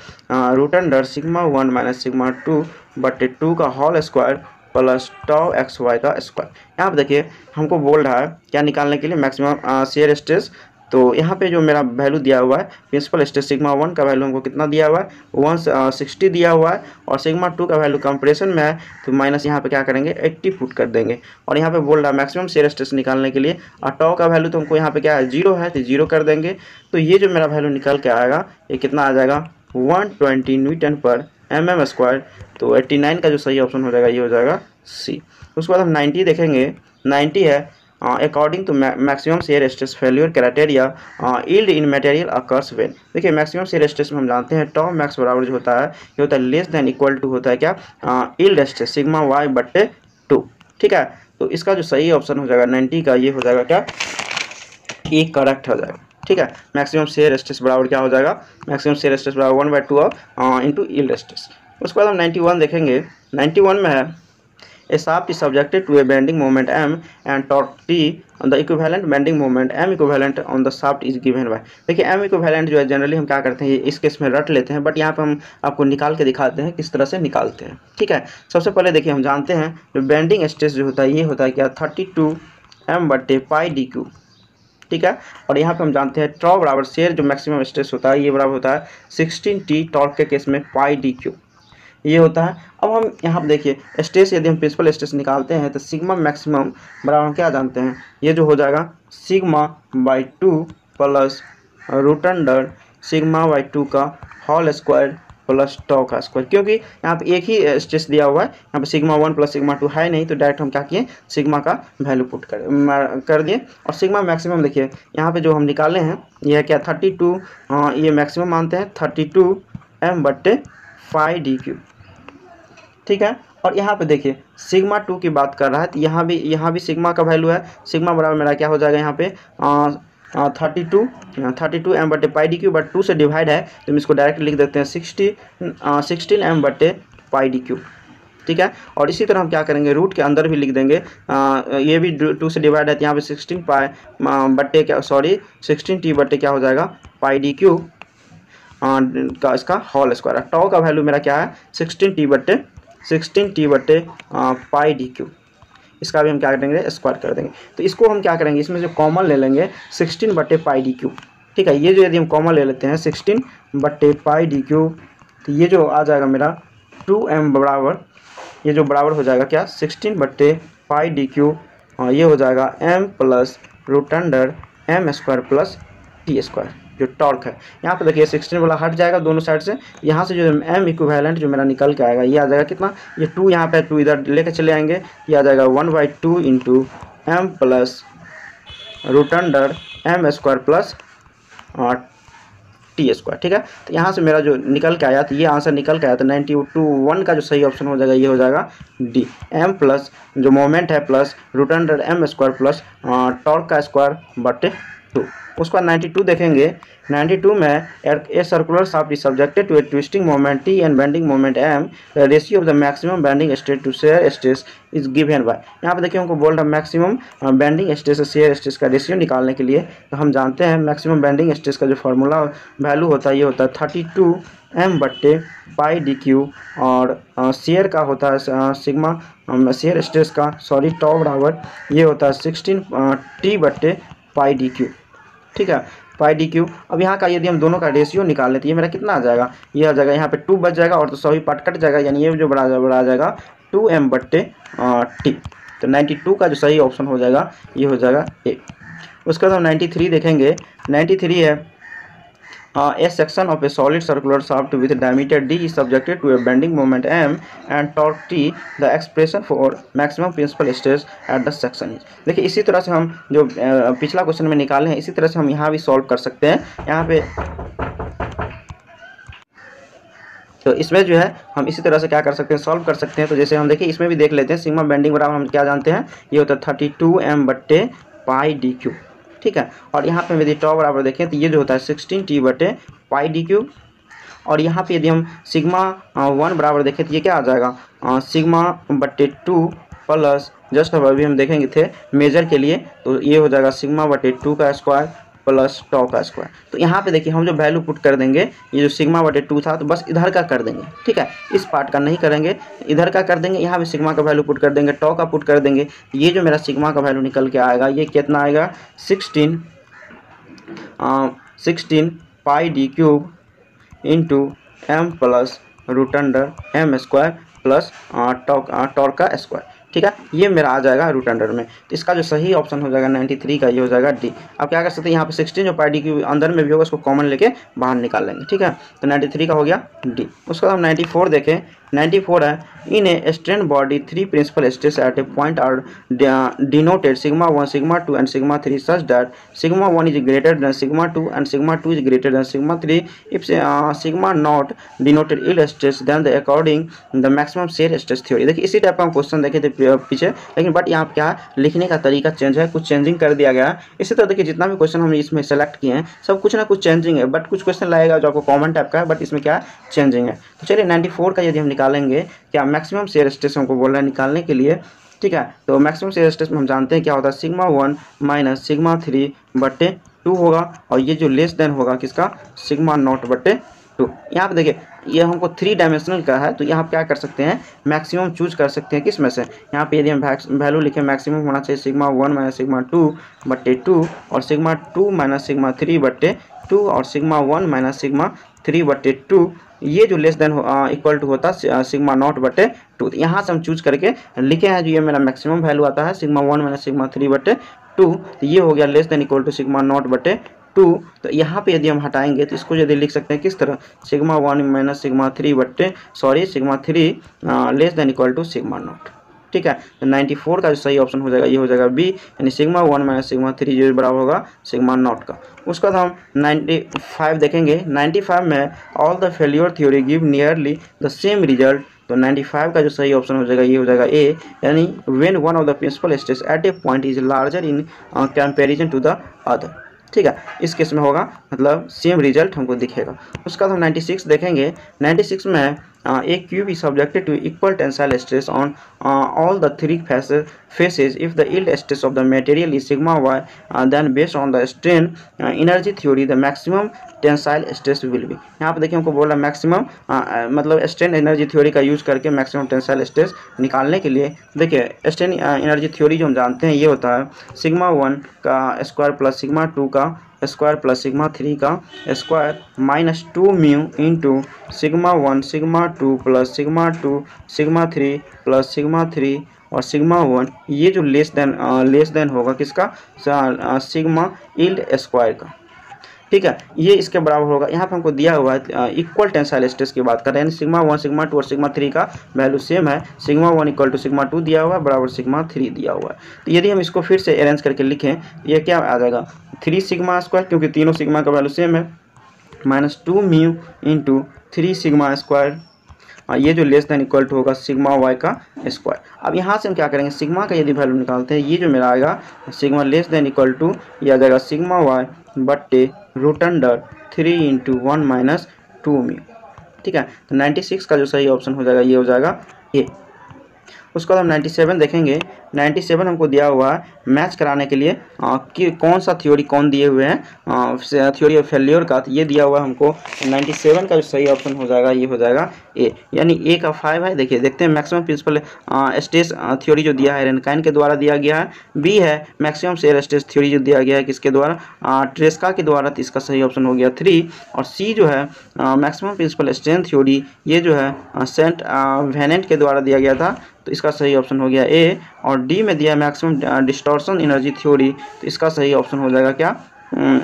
root under sigma 1 minus sigma 2/2 का whole square plus tau XY का स्क्वायर। यहाँ पे देखिए हमको बोल रहा है क्या निकालने के लिए मैक्सिमम शेयर स्ट्रेस। तो यहाँ पे जो मेरा वैल्यू दिया हुआ है प्रिंसिपल स्ट्रेस सिग्मा 1 का वैल्यू हमको कितना दिया हुआ है 160 दिया हुआ है, और सिग्मा 2 का वैल्यू कंप्रेशन में है तो माइनस यहाँ पे क्या करेंगे 80 पुट कर देंगे। और यहाँ पे बोल रहा है मैक्सिमम शेयर स्ट्रेस निकालने के लिए, और टॉ का वैल्यू तो हमको यहाँ पे क्या है 0 है तो 0 कर देंगे। तो ये जो मेरा वैल्यू निकल के आएगा ये कितना आ जाएगा 120 न्यूटन पर mm²। तो 89 का जो सही ऑप्शन हो जाएगा ये हो जाएगा सी। उसके बाद हम 90 देखेंगे। 90 है according to maximum shear stress failure criteria yield in material occurs when. देखिए मैक्सिमम शेयर स्ट्रेस में हम जानते हैं टॉ मैक्स बराबर जो होता है ये होता है लेस देन इक्वल टू होता है क्या यील्ड स्ट्रेस सिग्मा y/2, ठीक है। तो इसका जो सही ऑप्शन हो जाएगा 90 का ये हो जाएगा क्या ये करेक्ट हो जाएगा, ठीक है। मैक्सिमम शेयर स्ट्रेस बराबर क्या हो जाएगा मैक्सिमम शेयर स्ट्रेस बराबर 1/2 इंटू यील्ड स्ट्रेस। उसके बाद हम 91 देखेंगे। 91 में है A shaft is subjected to a bending moment m and torque T on the equivalent bending moment m equivalent on the shaft is given by। देखिए m equivalent जो है जनरली हम क्या करते हैं इस केस में रट लेते हैं, बट यहाँ पे हम आपको निकाल के दिखाते हैं किस तरह से निकालते हैं, ठीक है। सबसे पहले देखिए हम जानते हैं जो बेंडिंग स्ट्रेस जो होता है ये होता है क्या 32 m/πdq, ठीक है। और यहाँ पे हम जानते हैं टॉ बराबर शेयर जो मैक्सिमम स्ट्रेस होता है ये बराबर होता है 16T टॉर्क के केस में πdq ये होता है। अब हम यहाँ पर देखिए स्ट्रेस यदि हम प्रिंसिपल स्ट्रेस निकालते हैं तो सिग्मा मैक्सिमम बराबर हम क्या जानते हैं ये जो हो जाएगा सिग्मा/2 प्लस रूट अंडर सिग्मा/2 का होल स्क्वायर प्लस टॉ का स्क्वायर, क्योंकि यहाँ पे एक ही स्ट्रेस दिया हुआ है, यहाँ पे सिग्मा 1 प्लस सिग्मा 2 है नहीं, तो डायरेक्ट हम क्या किए सिग्मा का वैल्यू पुट कर दिए। और सिग्मा मैक्सिमम देखिए यहाँ पे जो हम निकाले हैं यह क्या 32 ये मैक्सिमम मानते हैं 32 m/πdq, ठीक है। और यहाँ पे देखिए सिग्मा 2 की बात कर रहा है, तो यहाँ भी सिग्मा का वैल्यू है। सिग्मा बराबर मेरा क्या हो जाएगा यहाँ पे 32 m/πdq, बट 2 से डिवाइड है तो हम इसको डायरेक्ट लिख देते हैं 16 m/πdq, ठीक है। और इसी तरह हम क्या करेंगे, रूट के अंदर भी लिख देंगे, ये भी 2 से डिवाइड है, तो यहाँ पे 16 पाई बट्टे क्या, सॉरी 16t बट्टे क्या हो जाएगा, पाई डी क्यूब का इसका होल स्क्वायर है। टॉ का वैल्यू मेरा क्या है, 16t बट्टे पाई डी क्यूब। इसका भी हम क्या करेंगे, स्क्वायर कर देंगे। तो इसको हम क्या करेंगे, इसमें जो कॉमन ले लेंगे 16 बट्टे पाई डी क्यूब, ठीक है। ये जो यदि हम कॉमन ले लेते हैं 16 बट्टे पाई डी क्यूब, तो ये जो आ जाएगा मेरा 2m बराबर, ये जो बराबर हो जाएगा क्या, 16 बट्टे पाई डी क्यूब, ये हो जाएगा m plus root under m square plus T square, जो टॉर्क है। यहाँ पे देखिए 16 वाला हट जाएगा दोनों साइड से, यहाँ से जो m इक्विवेलेंट जो मेरा निकल के आएगा, ये आ जाएगा कितना, ये 2 यहाँ पे 2 इधर लेके चले आएंगे, ये आ जाएगा 1/2 into m plus root under m square plus T square, ठीक है। तो यहाँ से मेरा जो निकल के आया, तो ये आंसर निकल के आया, तो 91 का जो सही ऑप्शन हो जाएगा, ये हो जाएगा डी, m प्लस जो मोमेंट है plus root under m square plus torque का स्क्वायर बटे 2। उसके बाद 92 देखेंगे, 92 में a circular shaft is subjected to a twisting moment T and bending moment m, the ratio of the maximum bending stress to shear stress is given by. यहाँ पे देखिए हमको बोल रहा है मैक्सिमम बेंडिंग स्ट्रेस से शेयर स्ट्रेस का ratio निकालने के लिए, तो हम जानते हैं मैक्सिमम बेंडिंग स्ट्रेस का जो फार्मूला वैल्यू होता है, ये होता है 32 m बट्टे पाई डी क्यू, और शेयर का होता है सिग्मा, शेयर स्ट्रेस का सॉरी टॉ बराबर ये होता है 16 t बट्टे पाई डी क्यू, ठीक है, पाई डी क्यू। अब यहाँ का यदि हम दोनों का रेशियो निकाल लेते हैं, ये मेरा कितना आ जाएगा, ये आ जाएगा यहाँ पे 2 बच जाएगा, और तो सभी पार्ट कट जाएगा, यानी ये जो बड़ा आ जाएगा 2m बट्टे टी। तो 92 का जो सही ऑप्शन हो जाएगा, ये हो जाएगा ए। उसके बाद हम 93 देखेंगे, 93 है a section of a solid circular shaft with diameter d is subjected to a bending moment m and torque t, the expression for maximum principal stress at the section is। देखिए इसी तरह से हम जो पिछला क्वेश्चन में निकाले हैं, इसी तरह से हम यहाँ भी सॉल्व कर सकते हैं। यहाँ पे तो इसमें जो है हम इसी तरह से क्या कर सकते हैं, सॉल्व कर सकते हैं। तो जैसे हम देखिए इसमें भी देख लेते हैं, सिग्मा बेंडिंग बराबर हम क्या जानते हैं, ये होता है 32m बट्टे पाई डी क्यू, ठीक है। और यहाँ पे यदि टॉ बराबर देखें, तो ये जो होता है 16t बटे पाई डी क्यूब, और यहाँ पे यदि हम सिग्मा 1 बराबर देखें, तो ये क्या आ जाएगा, सिग्मा बटे 2 प्लस जस्ट अभी हम देखेंगे थे मेजर के लिए, तो ये हो जाएगा सिग्मा बटे 2 का स्क्वायर प्लस टॉ का स्क्वायर। तो यहाँ पे देखिए हम जो वैल्यू पुट कर देंगे, ये जो सिग्मा बटे 2 था, तो बस इधर का कर देंगे, ठीक है, इस पार्ट का नहीं करेंगे, इधर का कर देंगे। यहाँ पे सिग्मा का वैल्यू पुट कर देंगे, टॉ का पुट कर देंगे। ये जो मेरा सिग्मा का वैल्यू निकल के आएगा, ये कितना आएगा, 16 pi D cube into m plus root under m square plus torque का स्क्वायर, ठीक है। ये मेरा आ जाएगा रूट अंडर में। तो इसका जो सही ऑप्शन हो जाएगा 93 का, ये हो जाएगा डी। अब क्या कर सकते हैं, यहाँ पे 16 जो पाई डी क्यूब अंदर में भी होगा, उसको कॉमन लेके बाहर निकाल लेंगे, ठीक है। तो 93 का हो गया डी। उसके बाद हम 94 देखें, 94 है, in a strain body 3 principal stress at a point are denoted sigma 1 sigma 2 and sigma 3 such that sigma 1 is greater than sigma 2 and sigma 2 is greater than sigma 3 if sigma not denoted ill stress then the according the maximum shear stress theory. देखिए इसी type का हम question देखे थे पीछे, लेकिन but यहाँ क्या लिखने का तरीका चेंज है, कुछ चेंजिंग कर दिया गया है। इसी तरह देखिए जितना भी क्वेश्चन हमने इसमें सेलेक्ट किए हैं, सब कुछ ना कुछ चेंजिंग है, बट कुछ क्वेश्चन लाएगा जो आपको कॉमन टाइप का है, बट इसमें क्या चेंजिंग है। तो चलिए 94 का यदि हम निकालेंगे, क्या मैक्सिमम शेयर स्ट्रेस हमको बोल रहा है निकालने के लिए, ठीक है। तो मैक्सिमम शेयर स्ट्रेस में हम जानते हैं क्या होता है, सिग्मा 1 माइनस सिग्मा 3 बटे 2 होगा, और ये जो लेस देन होगा किसका, सिग्मा नॉट बटे 2। यहाँ पे देखिए ये हमको 3 डायमेंशनल का है, तो यहाँ क्या कर सकते हैं, मैक्सिमम चूज कर सकते हैं किस में से। यहाँ पे यदि हम वैल्यू लिखें, मैक्सिमम होना चाहिए सिग्मा 1 माइनस सिग्मा 2 बटे 2, और सिग्मा 2 माइनस सिग्मा 3 बटे 2, और सिग्मा 1 माइनस सिग्मा 3 बटे 2, ये जो लेस देन इक्वल टू होता है सिग्मा नॉट बटे 2। यहाँ से हम चूज करके लिखे हैं, जो ये मेरा मैक्सिमम वैल्यू आता है सिग्मा 1 माइनस सिग्मा 3 बटे 2, तो ये हो गया less than equal to sigma naught बटे 2। तो यहाँ पे यदि हम हटाएंगे, तो इसको यदि लिख सकते हैं किस तरह, सिग्मा 1 माइनस सिग्मा 3 बटे sigma 3 less than equal to sigma naught, ठीक है। तो 94 का जो सही ऑप्शन हो जाएगा, ये हो जाएगा बी, यानी सिग्मा 1 माइनस सिग्मा 3 जो बराबर होगा सिग्मा नॉट का। उसके बाद हम 95 देखेंगे, 95 में all the failure theory give nearly the same result. तो 95 का जो सही ऑप्शन हो जाएगा, ये हो जाएगा ए, यानी when one of the principal stress at a point is larger in comparison to the other, ठीक है। इस केस में होगा मतलब सेम रिजल्ट हमको दिखेगा। उसका बाद हम 96 देखेंगे, 96 में a cube is subjected to equal tensile stress on all the three faces if the yield stress of the material is sigma y, then based on the strain energy theory the maximum tensile stress will be. यहाँ पे देखिए हमको बोल रहा है maximum मतलब strain energy theory का use करके मैक्सिमम टेंसाइल स्ट्रेस निकालने के लिए देखिए स्ट्रेन एनर्जी थ्योरी जो हम जानते हैं ये होता है सिग्मा 1 का स्क्वायर प्लस सिग्मा 2 का स्क्वायर प्लस सिग्मा 3 का square minus 2 mu into sigma 1 sigma 2 plus sigma 2 sigma 3 plus sigma 3 और सिग्मा 1 ये जो लेस देन होगा किसका सिग्मा यील्ड स्क्वायर का। ठीक है, ये इसके बराबर होगा। यहाँ पे हमको दिया हुआ है इक्वल टेंसाइल स्ट्रेस की बात कर रहे हैं, सिग्मा 1 सिग्मा 2 और सिग्मा 3 का वैल्यू सेम है। सिग्मा 1 इक्वल टू सिग्मा 2 दिया हुआ है बराबर सिग्मा 3 दिया हुआ है। तो यदि हम इसको फिर से अरेंज करके लिखें ये क्या आ जाएगा 3 सिग्मा स्क्वायर क्योंकि तीनों सिग्मा का वैल्यू सेम है minus 2 mu into 3 sigma square ये जो लेस देन इक्वल टू होगा सिग्मा वाई का स्क्वायर। अब यहाँ से हम क्या करेंगे सिग्मा का यदि वैल्यू निकालते हैं ये जो मेरा आएगा sigma less than equal to ये आ जाएगा सिग्मा वाई बट्टे root under 3 into 1 minus 2 mu. ठीक है, तो 96 का जो सही ऑप्शन हो जाएगा ये हो जाएगा ये। उसके बाद हम 97 देखेंगे। 97 हमको दिया हुआ है मैच कराने के लिए कि कौन सा थ्योरी कौन दिए हुए हैं थ्योरी ऑफ फेल्योर का, तो ये दिया हुआ है हमको 97 का जो सही ऑप्शन हो जाएगा ये हो जाएगा ए, यानी ए का 5 है। देखिए देखते हैं मैक्सिमम प्रिंसिपल स्ट्रेस थ्योरी जो दिया है रेनकाइन के द्वारा दिया गया है। बी है मैक्सिमम शेयर स्ट्रेस थ्योरी जो दिया गया है किसके द्वारा ट्रेस्का के द्वारा, तो इसका सही ऑप्शन हो गया 3। और सी जो है मैक्सिमम प्रिंसिपल स्ट्रेंथ थ्योरी ये जो है सेंट वेनेंट के द्वारा दिया गया था, तो इसका सही ऑप्शन हो गया ए। और डी में दिया मैक्सिमम डिस्टॉर्शन एनर्जी थ्योरी, तो इसका सही ऑप्शन हो जाएगा क्या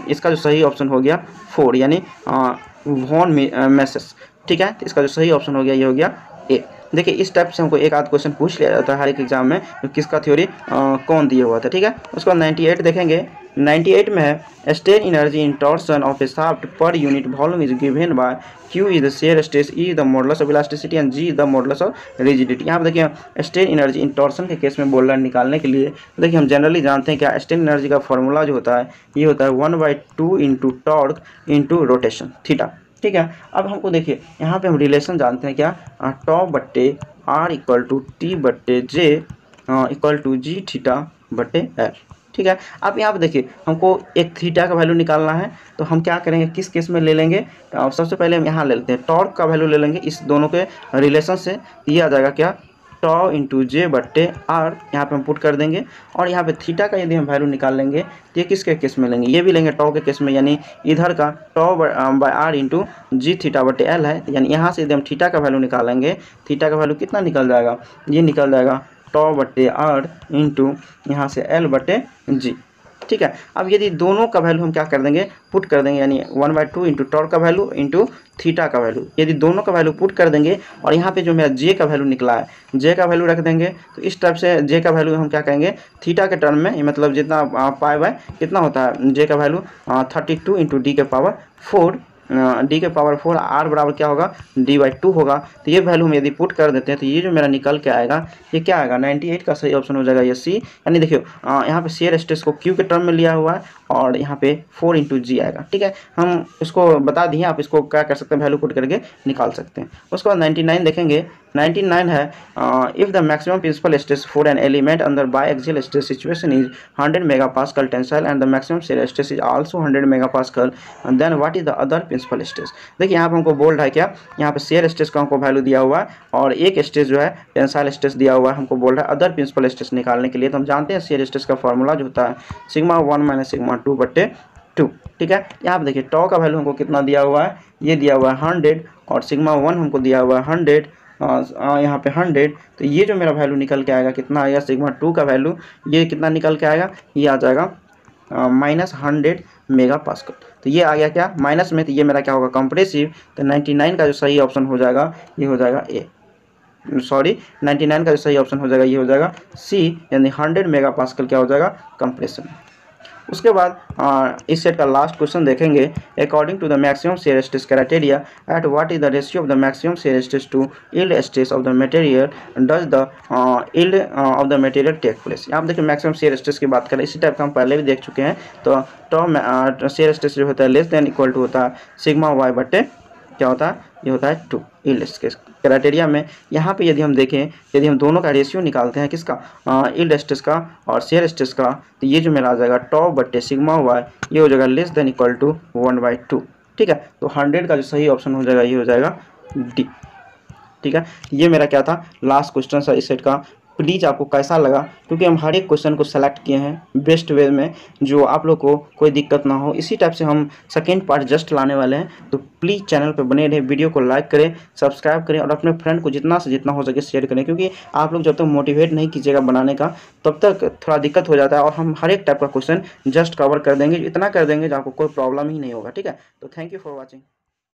इसका जो सही ऑप्शन हो गया 4 यानी वॉन मेसेस। ठीक है, तो इसका जो सही ऑप्शन हो गया ये हो गया ए। देखिए इस टाइप से हमको एक आध क्वेश्चन पूछ लिया जाता है हर एक एग्जाम में तो किसका थ्योरी कौन दिया हुआ था। ठीक है, उसके बाद 98 देखेंगे। 98 में है strain energy in torsion of A shaft per unit volume is given bye Q is the shear stress, E the modulus of elasticity and G is the modulus of rigidity. यहाँ पे देखिए स्ट्रेन एनर्जी इन torsion के case में बोल रहा है निकालने के लिए। देखिए हम जनरली जानते हैं क्या स्ट्रेन एनर्जी का फॉर्मूला जो होता है ये होता है 1/2 into torque into rotation theta. ठीक है, अब हमको देखिए यहाँ पे हम रिलेशन जानते हैं क्या टॉ बट्टे R इक्वल टू T बट्टे J equal to G theta बट्टे L। ठीक है, अब यहाँ पे देखिए हमको एक थीटा का वैल्यू निकालना है तो हम क्या करेंगे किस केस में ले लेंगे सबसे पहले हम यहाँ ले लेते हैं टॉर्क का वैल्यू ले लेंगे इस दोनों के रिलेशन से। ये आ जाएगा क्या टॉ इंटू जे बट्टे आर, यहाँ पे हम पुट कर देंगे। और यहाँ पे थीटा का यदि हम वैल्यू निकाल लेंगे तो ये किसके केस में लेंगे ये भी लेंगे टॉ के केस में, यानी इधर का tau by R into G theta बट्टे एल है, यानी यहाँ से यदि हम थीटा का वैल्यू निकालेंगे थीटा का वैल्यू कितना निकल जाएगा ये निकल जाएगा टॉ बट्टे आर इंटू यहाँ से एल बट्टे जी। ठीक है, अब यदि दोनों का वैल्यू हम क्या कर देंगे पुट कर देंगे, यानी 1/2 इंटू टॉर्क का वैल्यू इंटू थीटा का वैल्यू, यदि दोनों का वैल्यू पुट कर देंगे और यहाँ पे जो मेरा जे का वैल्यू निकला है जे का वैल्यू रख देंगे, तो इस टाइप से जे का वैल्यू हम क्या कहेंगे थीटा के टर्म में, मतलब जितना पाई बाय कितना होता है जे का वैल्यू 32 इंटू डी के पावर 4 डी के पावर 4 आर बराबर क्या होगा d/2 होगा। तो ये वैल्यू हम यदि पुट कर देते हैं तो ये जो मेरा निकल के आएगा ये क्या आएगा 98 का सही ऑप्शन हो जाएगा ये सी। यानी देखियो यहाँ पे शेयर स्ट्रेस को क्यू के टर्म में लिया हुआ है और यहाँ पे 4 इंटू जी आएगा। ठीक है, हम इसको बता दिए, आप इसको क्या कर सकते हैं वैल्यू पुट करके निकाल सकते हैं। उसके बाद 99 देखेंगे। 99 है if the maximum principal stress for an element under biaxial stress situation is 100 megapascal tensile and the maximum shear stress is also 100 megapascal then what is the other principal stress. देखिए यहाँ पे हमको बोल रहा है क्या यहाँ पे शेयर स्ट्रेस का हमको वैल्यू दिया हुआ है और एक स्ट्रेस जो है टेंसाइल स्ट्रेस दिया हुआ है, हमको बोल रहा है अदर प्रिंसिपल स्ट्रेस निकालने के लिए। तो हम जानते हैं शेयर स्ट्रेस का फॉर्मूला जो होता है सिग्मा 1 माइनस सिग्मा 2 बट्टे 2। ठीक है, यहाँ पे देखिए टॉ का वैल्यू हमको कितना दिया हुआ है ये दिया हुआ है 100 और सिग्मा 1 हमको दिया हुआ है 100 यहाँ पे 100। तो ये जो मेरा वैल्यू निकल के आएगा कितना आएगा सिग्मा 2 का वैल्यू ये कितना निकल के आएगा ये आ जाएगा -100 मेगापास्कल। तो ये आ गया क्या माइनस में, तो ये मेरा क्या होगा कंप्रेसिव। तो 99 का जो सही ऑप्शन हो जाएगा ये हो जाएगा ए, सॉरी 99 का जो सही ऑप्शन हो जाएगा ये हो जाएगा सी, यानी 100 मेगापास्कल क्या हो जाएगा कंप्रेशन। उसके बाद इस सेट का लास्ट क्वेश्चन देखेंगे। According to the maximum shear stress criteria at what is the ratio of the maximum shear stress to yield stress of the material does the yield of the material take place. यहाँ देखिए maximum shear stress की बात करें इसी type का हम पहले भी देख चुके हैं। तो टॉ शेयर स्ट्रेस जो होता है लेस देन इक्वल टू होता है सिग्मा वाई बट्टे क्या होता है, ये होता है 2 यील्ड स्ट्रेस क्राइटेरिया में। यहाँ पे यदि हम देखें, यदि हम दोनों का रेशियो निकालते हैं किसका, यील्ड स्ट्रेस का और शेयर स्ट्रेस का, तो ये जो मेरा आ जाएगा टॉ बट्टे सिग्मा वाई, ये हो जाएगा लेस देन इक्वल टू 1/2। ठीक है, तो 100 का जो सही ऑप्शन हो जाएगा ये हो जाएगा डी। ठीक है, ये मेरा क्या था, लास्ट क्वेश्चन था इस सेट का। प्लीज़ आपको कैसा लगा, क्योंकि हम हर एक क्वेश्चन को सेलेक्ट किए हैं बेस्ट वे में, जो आप लोग को कोई दिक्कत ना हो। इसी टाइप से हम सेकेंड पार्ट जस्ट लाने वाले हैं। तो प्लीज़ चैनल पर बने रहे, वीडियो को लाइक करें, सब्सक्राइब करें और अपने फ्रेंड को जितना से जितना हो सके शेयर करें, क्योंकि आप लोग जब तक मोटिवेट नहीं कीजिएगा बनाने का तब तक थोड़ा दिक्कत हो जाता है। और हम हर एक टाइप का क्वेश्चन जस्ट कवर कर देंगे, इतना कर देंगे जो आपको कोई प्रॉब्लम ही नहीं होगा। ठीक है, तो थैंक यू फॉर वॉचिंग।